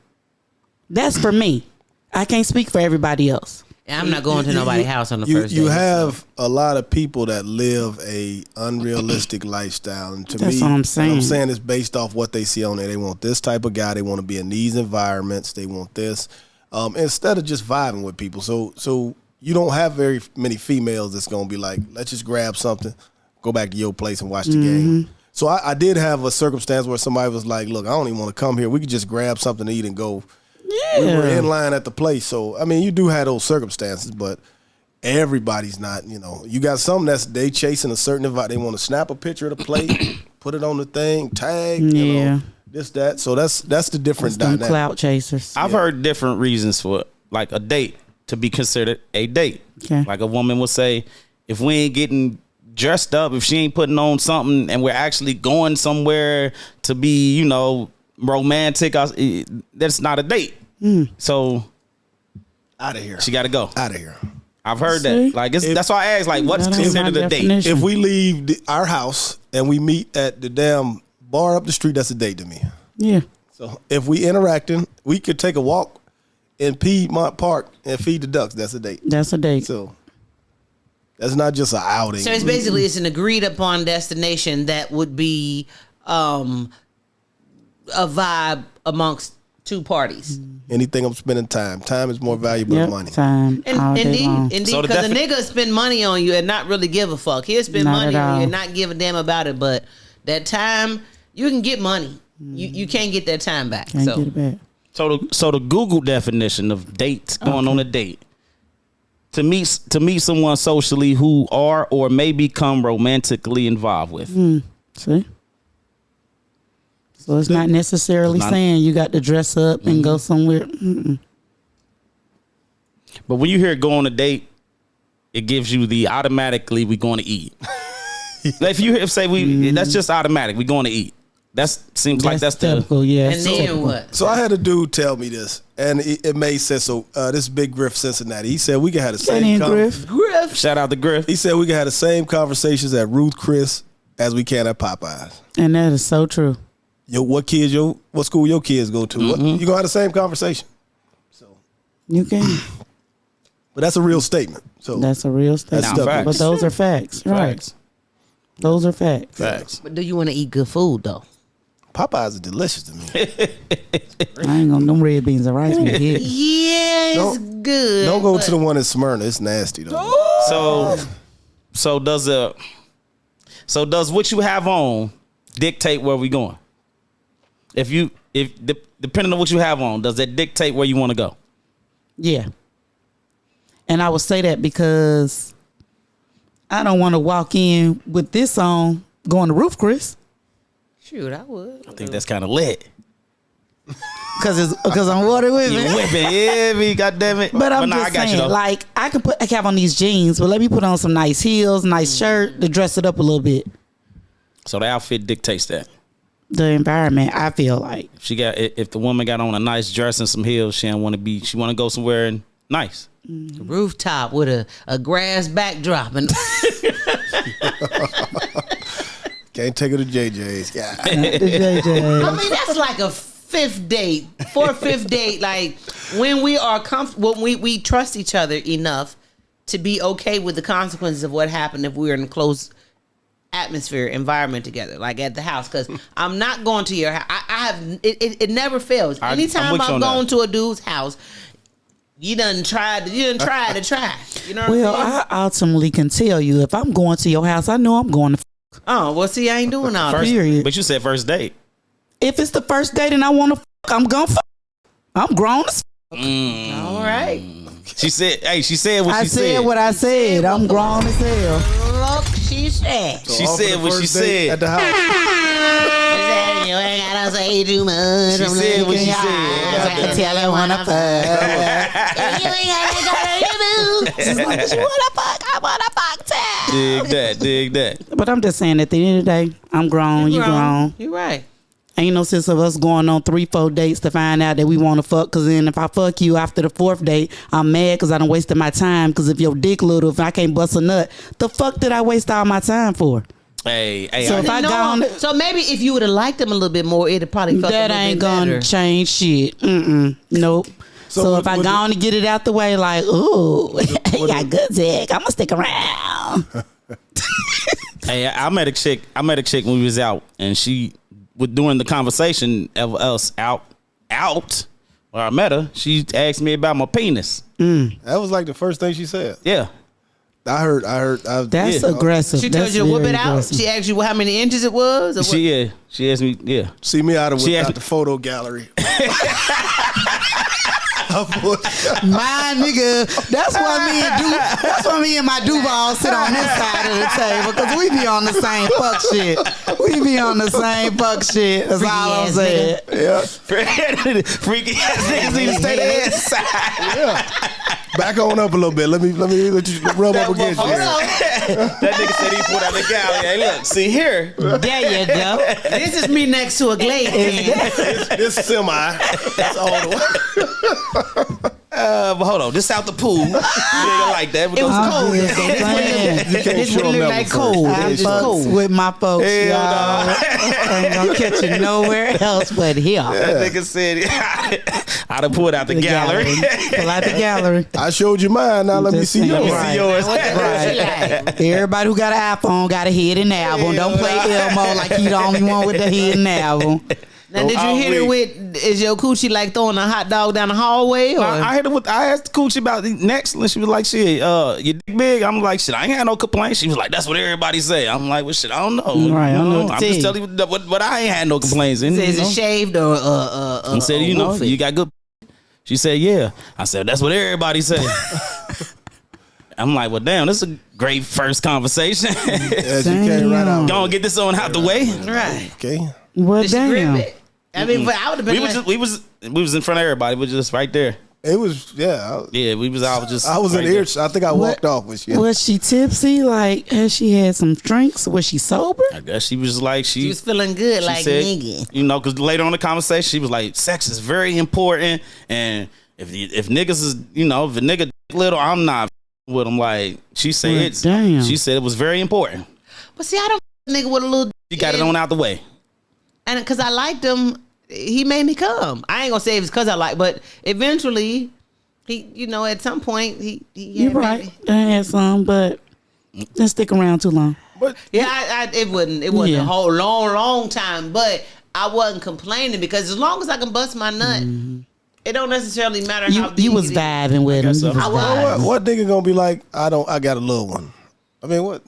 That's for me. I can't speak for everybody else. I'm not going to nobody's house on the first date. You have a lot of people that live a unrealistic lifestyle, and to That's me, what I'm saying. I'm saying it's based off what they see on there. They want this type of guy. They want to be in these environments. They want this instead of just vibing with people. So you don't have very many females that's gonna be like, let's just grab something, go back to your place and watch the game. So I did have a circumstance where somebody was like, look, I don't even want to come here. We could just grab something to eat and go. Yeah. We were in line at the place. So, I mean, you do have those circumstances, but everybody's not, You got some they chasing a certain environment. They want to snap a picture of the plate, put it on the thing, tag, this, that. So that's the different Them dynamic. clout chasers. I've heard different reasons for like a date to be considered a date. Okay. Like a woman would say, if we ain't getting dressed up, if she ain't putting on something and we're actually going somewhere to be, romantic, that's not a date. So Out of here. she got to go. Out of here. I've heard See? that. Like that's why I asked, like, what's That ain't my considered a date? definition. If we leave our house and we meet at the damn bar up the street, that's a date to me. Yeah. So if we interacting, we could take a walk in Piedmont Park and feed the ducks. That's a date. That's a date. So that's not just an outing. So it's basically an agreed upon destination that would be a vibe amongst two parties. Anything I'm spending time. Time is more valuable Yep. than money. Time all day long. Indeed, So the because a nigga spend money on you and not really give a fuck. He'll spend Not money at on you all. and not give a damn about it. But that time, you can get money. You can't get that time back. Can't so get it back. So the Google definition of dates, going on a date, to meet someone socially who are or may become romantically involved with. See? So it's not necessarily saying you got to dress up and go somewhere. Mm-mm. But when you hear go on a date, it gives you the automatically we going to eat. Like if say that's just automatic, we going to eat. That seems like that's the typical, yeah. and then what? So I had a dude tell me this, and it made sense. So this Big Griff Cincinnati, he said we could have the same Griff. Griff. shout out to Griff. He said we could have the same conversations at Ruth Chris as we can at Popeyes. And that is so true. What school your kids go to? You gonna have the same conversation. So, You can. but that's a real statement. So That's a real statement. That's facts. But those are facts. Right. Facts. Those are facts. Facts. But do you want to eat good food though? Popeyes are delicious to me. I ain't gonna them red beans and rice be hit. Yeah, it's good. Don't go to the one in Smyrna. It's nasty though. So does what you have on dictate where we going? If depending on what you have on, does that dictate where you want to go? Yeah. And I would say that because I don't want to walk in with this on going to Roof Chris. Shoot, I would. I think that's kind of lit. Because I'm water with You it. whipping, yeah, me, goddamn it. But I'm nah, just I got you, saying, though. like, I have on these jeans, but let me put on some nice heels, nice shirt to dress it up a little bit. So the outfit dictates that. The environment, I feel like. If the woman got on a nice dress and some heels, she want to go somewhere nice. Rooftop with a grass backdrop and Can't take her to JJ's. Yeah. I mean that's like a fifth date, fifth date. Like when we are comfortable, when we trust each other enough to be okay with the consequences of what happened if we were in a close atmosphere environment together, like at the house. Because I'm not going to your house. I have it never fails. Anytime I've gone to a dude's house, you done tried to try. You know what Well, I'm saying? I ultimately can tell you if I'm going to your house, I know I'm going to. Oh, well, see, I ain't doing all that. Period. But you said first date. If it's the first date and I want to, I'm gonna. I'm grown as. All right. She said what I she said said. what I said. I'm grown as hell. Look, she said. She said what she said. At the house. You ain't gotta say too much. She said what she said. I can tell I wanna fuck. You ain't gotta go to your boo. She's like, you wanna fuck? I wanna fuck too. Dig that. But I'm just saying, at the end of the day, I'm grown. You grown. You right. Ain't no sense of us going on 3-4 dates to find out that we want to fuck. Because then if I fuck you after the 4th date, I'm mad because I done wasted my time. Because if your dick little, if I can't bust a nut, the fuck did I waste all my time for? Hey. So if I gone, So maybe if you would have liked him a little bit more, it'd probably felt that a little ain't bit gonna better. change shit. Nope. So if I gone to get it out the way, like, ooh, he got good dick, I'm gonna stick around. Hey, I met a chick when we was out, and she during the conversation of us out where I met her, she asked me about my penis. That was like the first thing she said. Yeah. I heard. That's aggressive. She told That's you to whip very it out. aggressive. She asked you how many inches it was. Or what? She asked me, yeah. See me out of She asked the photo gallery. My nigga, that's why me and my Duval sit on this side of the table because we be on the same fuck shit. We be on the same fuck shit. That's all I'm saying. Yeah. Freaky ass niggas need to stay their ass side. Yeah. Back on up a little bit. Let you rub up against you. That nigga said he put out the gallery. Hey, look, see here. There you go. This is me next to a glaze can. This semi. That's all the way. But hold on, this out the pool. You ain't gonna like that. But It was I'm cold. just saying. This show one them look that like one cold. first. I It's just fucks cold. with my folks, Hell y'all. no. Ain't gonna catch you nowhere else but here. that nigga said I done pulled out the gallery. Pull out the gallery. I showed you mine. Now let me Just see saying. yours. Right. See yours. What the hell she like? Everybody who got an iPhone got a hidden album. Don't play Elmo like you the only one with the hidden album. Now, did you hit her with, is your coochie like throwing a hot dog down the hallway? Or? I hit her with. I asked the coochie about the next, and she was like, "Shit, your dick big?" I'm like, "Shit, I ain't had no complaints." She was like, "That's what everybody say." I'm like, "Well, shit, I don't know." Right, I don't know what to I'm tell just you. telling you what I ain't had no complaints. And, Is you it know, shaved or and said, "You know, you got good." She said, "Yeah." I said, "That's what everybody say." I'm like, "Well, damn, this is a great first conversation." As you came right out. Gonna get this on out the way. right? Okay. Well, Did she grip damn. it? I mean, but I would have been We was in front of everybody. We was just right there. It was I was in right ear. I think I walked off with you. Was she tipsy? Like, has she had some drinks? Was she sober? I guess she was like She was feeling good, she like said, nigga. you know, because later on in the conversation, she was like, sex is very important. And if niggas is, you know, if a nigga little, I'm not with him. Like, she said, Well, damn. She said it was very important. But see, I don't nigga with a little. She got it on out the way. And because I liked him, he made me come. I ain't gonna say it was because I like, but eventually, he, you know, at some point, he You're had right. made me- I had some, but didn't stick around too long. But Yeah, it wasn't Yeah. a whole long time, but I wasn't complaining because as long as I can bust my nut, it don't necessarily matter how big You was it is. vibing with him. guess so. You was I was. vibing. What nigga gonna be like? I got a little one. I mean, what?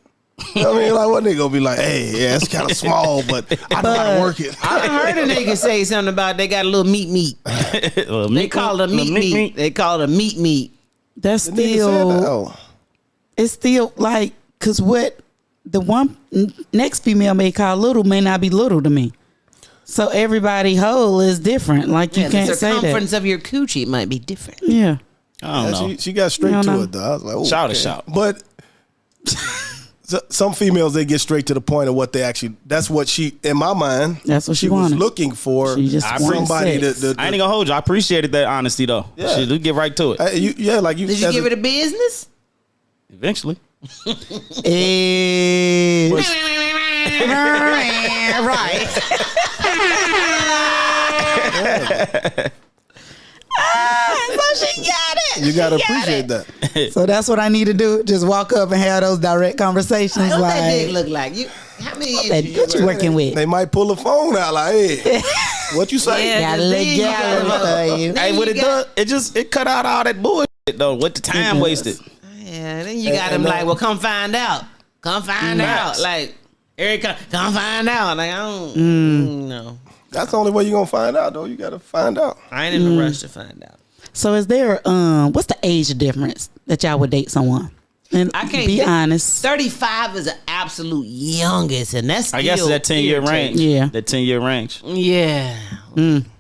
I mean, like, what nigga gonna be like? Hey, yeah, it's kind of small, but I know how to work it. I heard a nigga say something about they got a little meat. They call it a meat. They call it a meat. That's The nigga said that. still. Oh. It's still like, cause what the one next female may call little may not be little to me. So everybody whole is different. Like you Yeah, can't the say that. circumference of your coochie might be different. Yeah. I don't know. She got straight I to don't know. it though. I was like, oh, Shout okay. it, shout. But some females, they get straight to the point of what they actually. That's what she, in my mind, That's what she was wanted. looking for. She just wanted somebody sex. that. I ain't gonna hold you. I appreciated that honesty though. Yeah. Shit, we get right to it. Like you. Did you as give a- it a business? Eventually. Eh, Right. so she got it. You gotta appreciate that. So that's what I need to do. Just walk up and have those direct conversations. What that dick Like, look like? How many that inches bitch you working with. They might pull the phone out like, hey, what you say? Yeah. Got a Then little you gallery gotta- for you. Then Hey, you what it got- does, it cut out all that bullshit though. With the time does. wasted. Yeah, then you got And him that- like, well, come find out. Come find Facts. out. Like, Eric, come find out. Like, I don't know. That's the only way you're gonna find out, though. You gotta find out. I ain't in a rush to find out. So is there what's the age difference that y'all would date someone? And I can't be think- honest. 35 is an absolute youngest, and that's I guess still that 10-year range. irritating. Yeah. That 10-year range. Yeah.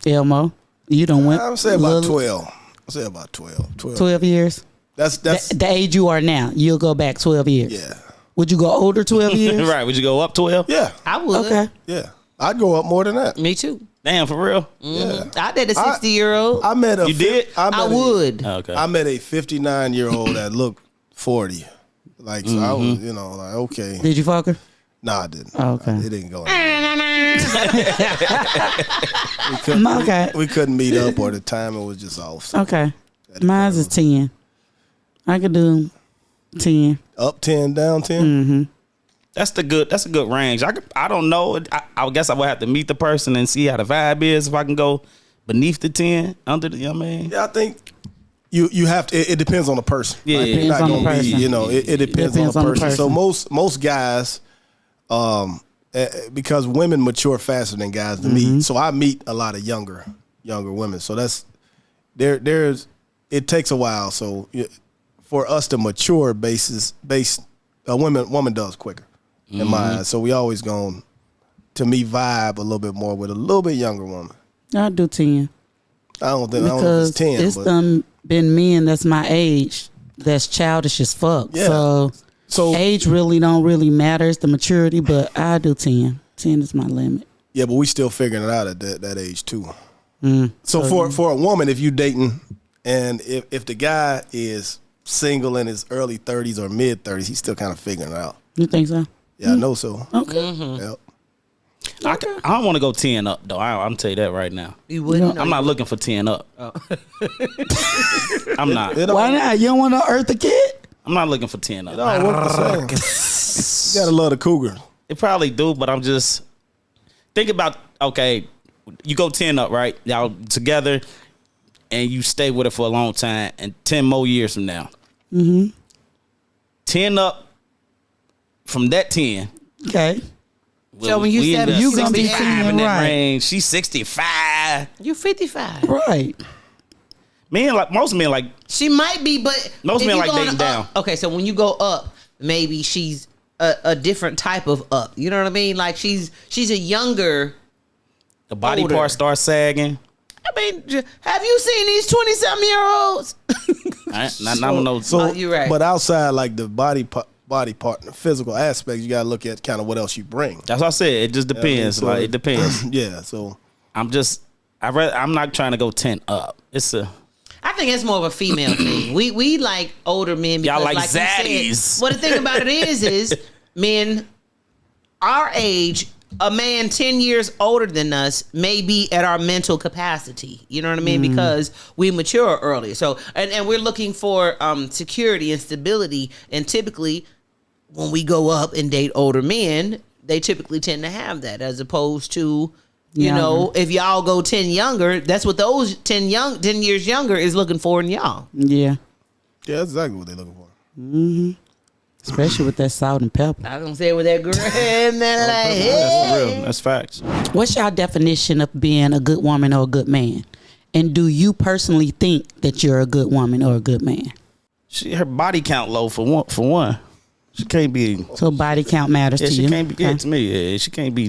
Elmo, you don't went. I'm saying about little- 12. I'm saying about 12. 12 years. That's The age you are now, you'll go back 12 years. yeah. Would you go older 12 years? Right. Would you go up 12? Yeah. I would. Okay. Yeah. I'd go up more than that. Me too. Damn, for real? Yeah. I did a 60-year-old. I met a You did? I would. Okay. I met a 59-year-old that looked 40. Like, so I was, like, okay. Did you fuck her? Nah, I didn't. Oh, okay. It didn't go. Okay. We couldn't meet up, or the timing was just off. So Okay. Mine's is 10. I could do 10. up 10, down 10. Mm-hmm. That's a good range. I don't know. I guess I would have to meet the person and see how the vibe is. If I can go beneath the 10, under the, you know what I mean? Yeah, I think you have to. It depends on the person. Yeah, Like, it you're depends not on the gonna be. person. It depends on the person. So person. most guys, because women mature faster than guys to Mm-hmm. me. So I meet a lot of younger women. So that's there's it takes a while. So for us to mature a woman does quicker in my eyes. So we always going to me vibe a little bit more with a little bit younger woman. I'll do 10. I don't know if Because it's 10. it's but been men that's my age that's childish as fuck. Yeah. So age really don't really matter. It's the maturity, but I do 10. 10 is my limit. yeah, but we still figuring it out at that age too. So for a woman, if you dating and if the guy is single in his early 30s or mid 30s, he's still kind of figuring it out. You think so? Yeah, I know so. Okay. Yep. I don't want to go 10 up though. I'm tell you that right now. You wouldn't. I'm not looking for 10 up. I'm not. It all, Why not? You don't want to earth a kid? I'm not looking for 10 it up. all work the same. You gotta love the cougar. It probably do, but I'm just think about, okay, you go 10 up, right? Y'all together and you stay with her for a long time, and 10 more years from now. 10 up from that 10. Okay. So when you we said in the you gonna be 65 feeling in that right. range. She's 65. You're 55. Right. Most men like She might be, but Most if men you like going dating up- down. Okay, so when you go up, maybe she's a different type of up. You know what I mean? Like she's a younger. the body older. parts start sagging. I mean, have you seen these 20-something-year-olds? I'm no. So you're right. But outside like the body part, the physical aspects, you gotta look at kind of what else you bring. That's what I said. It just depends. so- Like it depends. Yeah. So I'm not trying to go 10 up. I think it's more of a female thing. We like older men because Y'all like you said- zaddies. Well, the thing about it is men our age, a man 10 years older than us may be at our mental capacity. You know what I mean? Because we mature earlier. So, and we're looking for security and stability. And typically, when we go up and date older men, they typically tend to have that as opposed to You know, if y'all go 10 younger, that's what those 10 years younger is looking for in y'all. Yeah. Yeah, that's exactly what they're looking for. Mm-hmm. Especially with that salt and pepper. I was gonna say with that girl and then like, That's for real. That's facts. What's your definition of being a good woman or a good man? And do you personally think that you're a good woman or a good man? Her body count low for one. She can't be. So body count matters to She you? can't be. Yeah, to me, yeah, she can't be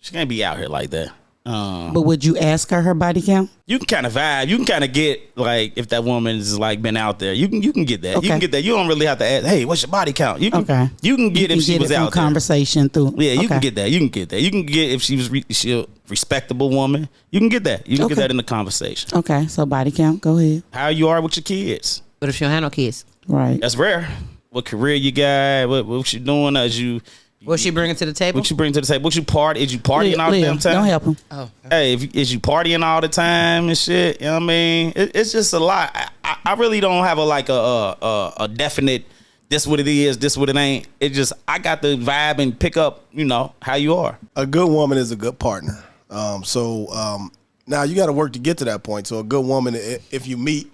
She can't be out here like that. But would you ask her body count? You can kind of vibe. You can kind of get like if that woman is like been out there. You can get that. Okay. You can get that. You don't really have to ask. Hey, what's your body count? You can. Okay. You can get if she was out there. Conversation through. Yeah, you Okay. can get that. You can get that. You can get if she was she a respectable woman. You can get that. You can get that in the conversation. Okay, so body count. Go ahead. How you are with your kids. but if she don't have no kids, Right. That's rare. What career you got? What you doing? As you. what she bringing to the table? What you bring to the table? What you party? Is you partying all the damn time? Don't help him. Oh, Hey, is you partying all the time and shit? You know what I mean? It's just a lot. I really don't have a definite. This what it is. This what it ain't. It just I got the vibe and pick up. You know how you are. A good woman is a good partner. Now you got to work to get to that point. So a good woman, if you meet,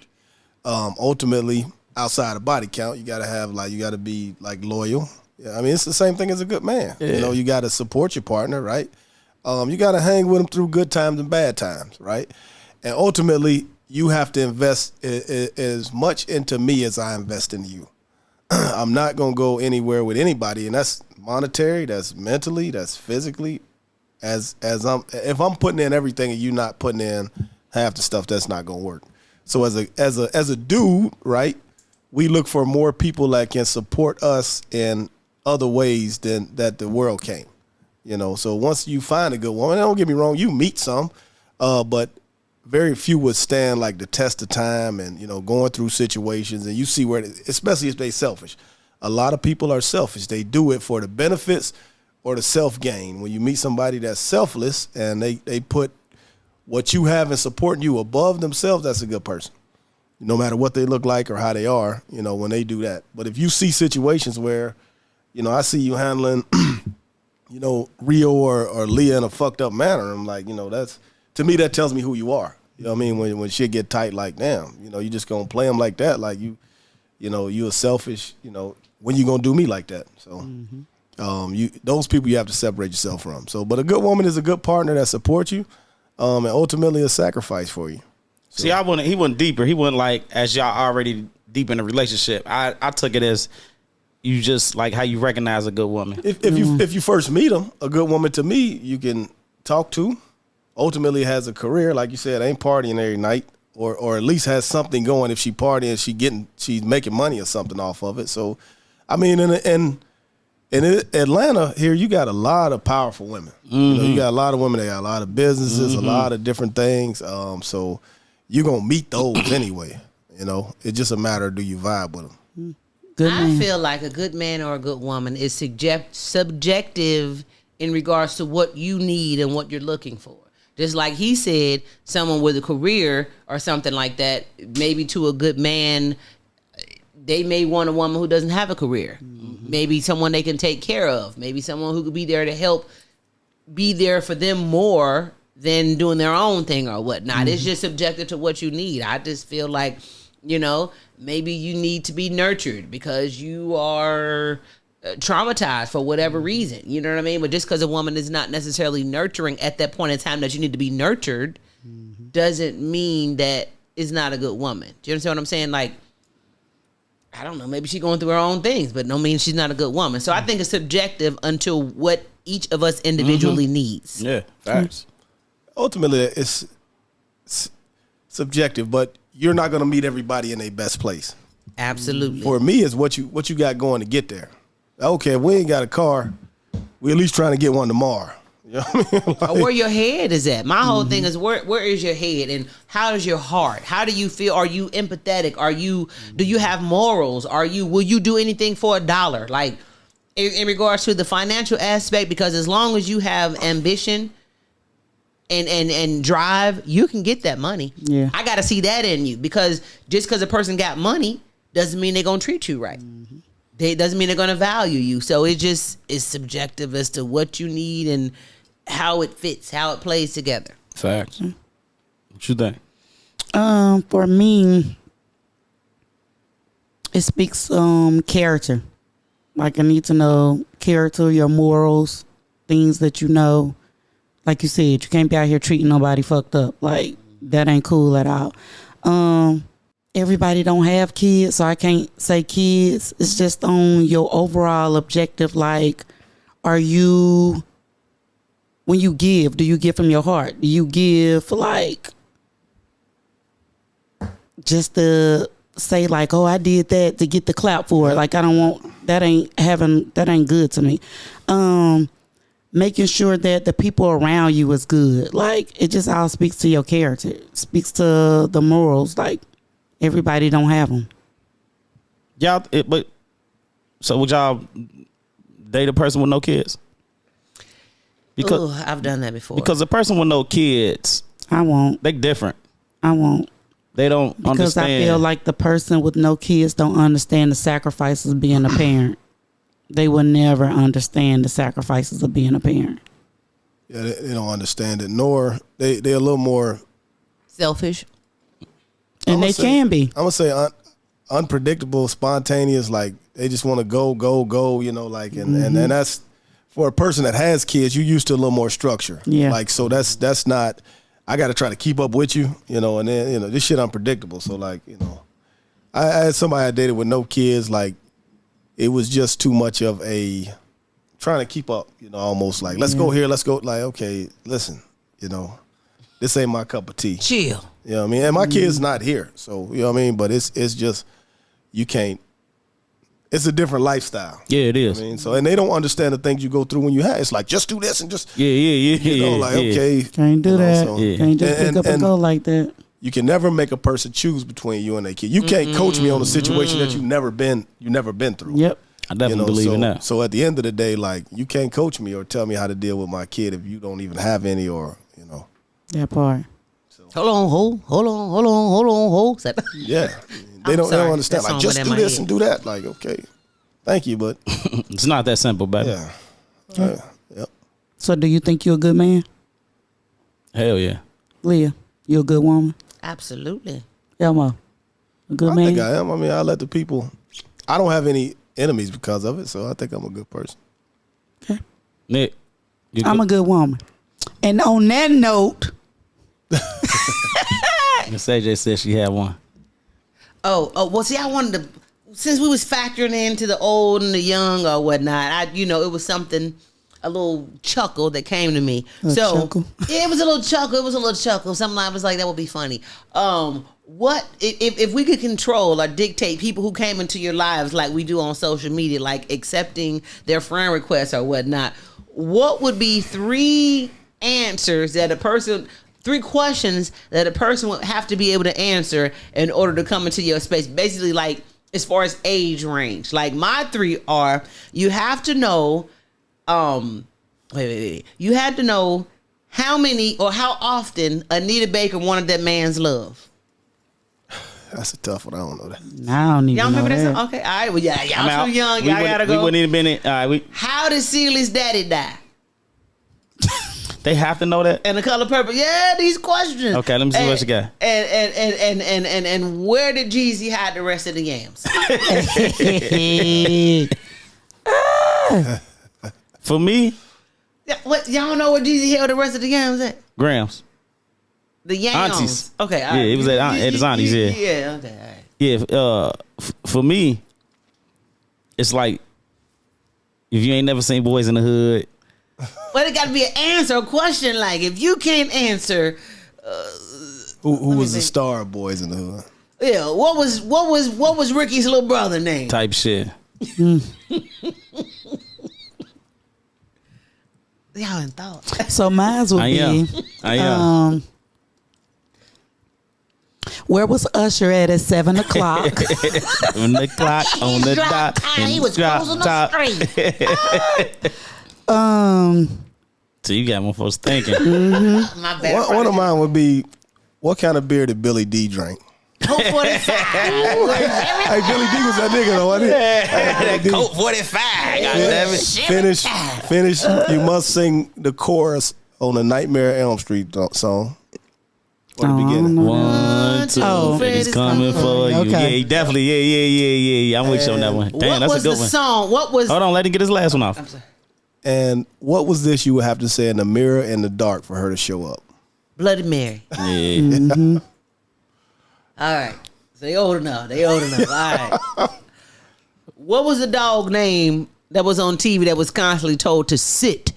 ultimately outside of body count, you got to have you got to be loyal. Yeah, I mean, it's the same thing as a good man. Yeah. You know, you got to support your partner, right? You got to hang with them through good times and bad times, right? And ultimately, you have to invest as much into me as I invest into you. I'm not going to go anywhere with anybody, and that's monetary, that's mentally, that's physically. If I'm putting in everything and you not putting in half the stuff, that's not going to work. So as a dude, right, we look for more people that can support us in other ways than that the world can. You know, so once you find a good woman, don't get me wrong, you meet some, but very few would stand the test of time and, going through situations, and you see where, especially if they selfish. A lot of people are selfish. They do it for the benefits or the self-gain. When you meet somebody that's selfless and they put what you have in supporting you above themselves, that's a good person. No matter what they look like or how they are, when they do that. But if you see situations where, I see you handling, Rio or Leah in a fucked up manner, I'm like, that's, to me, that tells me who you are. You know what I mean? When shit get tight, damn, you just gonna play them like that, you a selfish, when you gonna do me like that? So, those people you have to separate yourself from. So, but a good woman is a good partner that supports you, and ultimately a sacrifice for you. So. See, he went deeper. He went as y'all already deep in the relationship. I took it as you just how you recognize a good woman. If you first meet them, a good woman to me you can talk to. Ultimately has a career, like you said, ain't partying every night, or at least has something going. If she partying, she's making money or something off of it. So, I mean, in Atlanta here, you got a lot of powerful women. Mm-hmm. You got a lot of women. They got a lot of businesses, a lot of different things. So you're gonna meet those anyway. It's just a matter of do you vibe with them. Good I man. feel like a good man or a good woman is subjective in regards to what you need and what you're looking for. Just like he said, someone with a career or something like that, maybe to a good man, they may want a woman who doesn't have a career. Mm-hmm. Maybe someone they can take care of. Maybe someone who could be there to help, be there for them more than doing their own thing or whatnot. Mm-hmm. It's just subjective to what you need. I just feel like, maybe you need to be nurtured because you are traumatized for whatever reason. You know what I mean? But just because a woman is not necessarily nurturing at that point in time that you need to be nurtured doesn't mean that it's not a good woman. Do you understand what I'm saying? I don't know, maybe she's going through her own things, but no means she's not a good woman. So I think it's subjective until what each of us individually needs. Yeah, facts. Ultimately, it's subjective, but you're not going to meet everybody in their best place. Absolutely. For me, it's what you got going to get there. Okay, if we ain't got a car, we at least trying to get one tomorrow. You know what I mean? Where your head is at. My whole thing is where is your head and how is your heart? How do you feel? Are you empathetic? Do you have morals? Will you do anything for $1? In regards to the financial aspect, because as long as you have ambition and drive, you can get that money. Yeah. I got to see that in you, because just because a person got money doesn't mean they're going to treat you right. It doesn't mean they're going to value you. So it's subjective as to what you need and how it fits, how it plays together. Facts. What you think? For me, it speaks character. Like I need to know character, your morals, things that you know. Like you said, you can't be out here treating nobody fucked up. Like that ain't cool at all. Everybody don't have kids, so I can't say kids. It's just on your overall objective. Like, are you, when you give, do you give from your heart? Do you give like just to say like, oh, I did that to get the clap for it? Like I don't want that. Ain't good to me. Making sure that the people around you is good. Like it just all speaks to your character. It speaks to the morals. Like everybody don't have them. Y'all, but so would y'all date a person with no kids? Because I've done that before. Because a person with no kids, I won't. they different. I won't. They don't Because understand. I feel like the person with no kids don't understand the sacrifices of being a parent. They will never understand the sacrifices of being a parent. Yeah, they don't understand it, nor they're a little more selfish. And they can be. I'm gonna say unpredictable, spontaneous. Like they just want to go. You know, like and that's for a person that has kids. You used to a little more structure. Yeah. Like so that's not. I got to try to keep up with you. You know, and then this shit unpredictable. So like I had somebody I dated with no kids. Like it was just too much of a trying to keep up. Almost like let's go here, let's go. Like okay, listen, this ain't my cup of tea. Chill. You know what I mean? And my kid's not here. So, you know what I mean? But it's just, you can't, it's a different lifestyle. Yeah, it is. I mean, so, and they don't understand the things you go through when you have. It's like, just do this and just, okay. Can't do that. So, Can't just pick up and go like that. You can never make a person choose between you and their kid. You can't coach me on a situation that you've never been through. Yep. I definitely believe in that. So at the end of the day, like, you can't coach me or tell me how to deal with my kid if you don't even have any or, That part. Hold on. Yeah. They don't understand. Like, just do this and do that. Like, okay. Thank you, but it's not that simple, baby. yeah. Yep. So do you think you're a good man? Hell yeah. Leah, you a good woman? Absolutely. Elmo, a good man? I think I am. I mean, I let the people, I don't have any enemies because of it, so I think I'm a good person. Okay. Nick, I'm a good woman. And on that note, Miss AJ said she had one. Well, see, I wanted to, since we was factoring into the old and the young or whatnot, it was something, a little chuckle that came to me. Chuckle? Yeah, it was a little chuckle. Something I was like, that would be funny. What if we could control or dictate people who came into your lives like we do on social media, like accepting their friend requests or whatnot? What would be three questions that a person would have to be able to answer in order to come into your space? Basically, like as far as age range. Like my three are: you have to know, you had to know how many or how often Anita Baker wanted that man's love. That's a tough one. I don't know that. I don't even Y'all remember know that? Okay, all right. Well, yeah, y'all too young. Y'all gotta go. We wouldn't even been in. All right, How did Celia's daddy die? They have to know that. And The Color Purple. Yeah, these questions. Okay, let me see what you got. And where did Jeezy hide the rest of the yams? For me, What y'all know where Jeezy held the rest of the yams at? Grams. The yams. Aunties. Okay. Yeah, it was at his aunties. Yeah. Yeah. Okay. All right. Yeah. For me, it's like if you ain't never seen Boys in the Hood. But it got to be an answer, a question. Like if you can't answer, Who was the star of Boys in the Hood? yeah. What was Ricky's little brother name? Type shit. Y'all ain't thought. So mine would be. I am. Where was Usher at 7 o'clock? On the clock, on the dot. He was closing the street. So you got one folks thinking. My bad. One of mine would be, what kind of beer did Billy D drink? Coke 45. Hey, Billy D was that nigga though, wasn't he? Coke 45. Goddamn it. Finish. You must sing the chorus on the Nightmare Elm Street song? Or the beginning? 1, 2, Freddy's coming for you. Okay. Yeah, definitely. Yeah. I'm with you on that one. Damn, that's a good one. Song? What was? Hold on, let him get his last one off. And what was this you would have to say in the mirror in the dark for her to show up? Bloody Mary. Yeah. All right. So they old enough. All right. What was the dog name that was on TV that was constantly told to sit?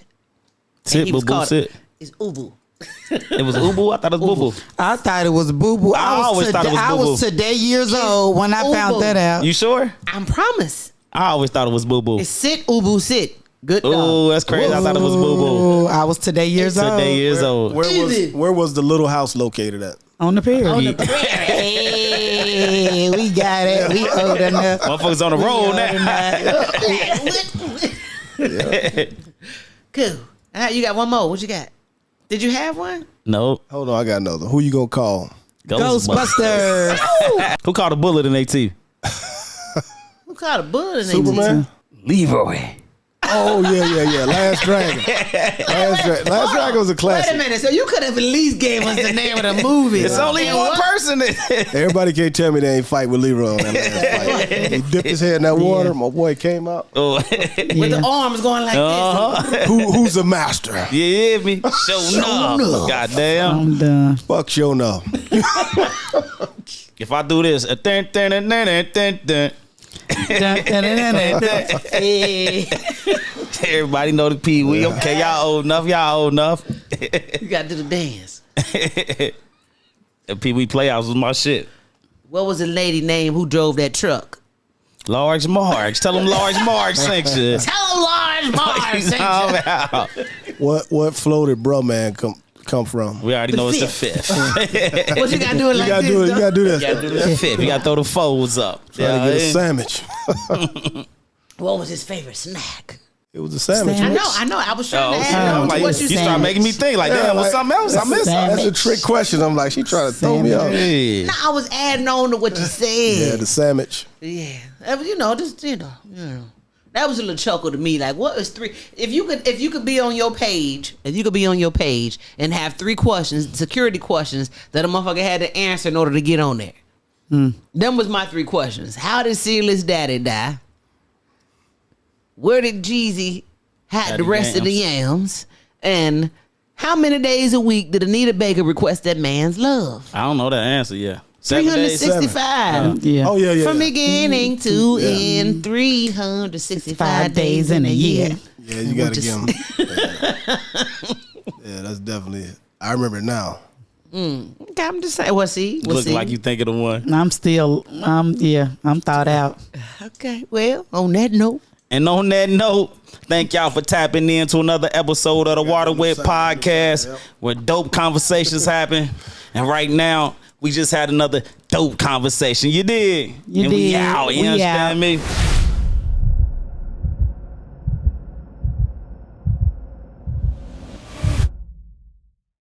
Sit, boo boo, sit. It's Ubu. It was Ubu? I thought it was Boo Boo. I thought it was Boo Boo. I always thought it was I Boo Boo. was today years old when I found Ubu. that out. You sure? I promise. I always thought it was Boo Boo. It's sit, Ubu, sit. Good dog. Oh, that's crazy. I thought it was Boo Boo. Ooh, I was today years old. Today years old. Where was the little house located at? On the pier. On the prairie. Hey, we got it. We old enough. Motherfuckers on the road now. Cool. All right, you got one more. What you got? Did you have one? No. Hold on, I got another. Who you gonna call? Ghostbusters. Who called a bullet in their teeth? Who called a bullet in Superman? Leroy. Oh, yeah. Last Dragon. Last Dragon was a Wait classic. a minute. So you could have at least gave us the name of the movie. It's only And one what- person. Everybody can't tell me they ain't fight with Leroy on that last fight. He dipped his head in that water. My boy came out. Oh. With the arms going like this. Who's the master? You hear me? Show enough. enough. Goddamn. I'm done. Fuck show enough. If I do this, Hey, everybody know the Pee Wee. Okay, y'all old enough. you got to do the dance. The Pee Wee Playhouse was my shit. What was the lady name who drove that truck? Large Marge. Tell them Large Marge sent you. Tell Large Mars. What flow did Bruh Man come from? We already know it's the fifth. What you got to do it You like gotta this? do it. You though? gotta do this. You gotta do the fifth. You gotta throw the folds up. Trying to get a sandwich. What was his favorite snack? It was a sandwich. I Sandwich. know. I was trying to okay. ask I'm you like, what you you said. start making me think like, damn, what's something else I missed? That's a trick question. I'm like, she trying to throw me off. Hey. No, I was adding on to what you Yeah, said. the sandwich. Yeah, that was, that was a little chuckle to me. Like, what is three? If you could be on your page, and have 3 questions, security questions that a motherfucker had to answer in order to get on there. Them was my 3 questions. How did Celia's daddy die? Where did Jeezy hide the rest of the yams? And how many days a week did Anita Baker request that man's love? I don't know that answer yet. 7 days. 365. Yeah. Oh yeah. From beginning to end, 365 days in a year. Yeah, you gotta give him. Yeah, that's definitely it. I remember it now. Okay, I'm just saying. We'll see. Look like you think of the one. I'm still, I'm thought out. Okay, well, on that note. And on that note, thank y'all for tapping in to another episode of the Water Wet Podcast, where dope conversations happen. And right now, we just had another dope conversation. You did. You and we did. out. You We understand out. me?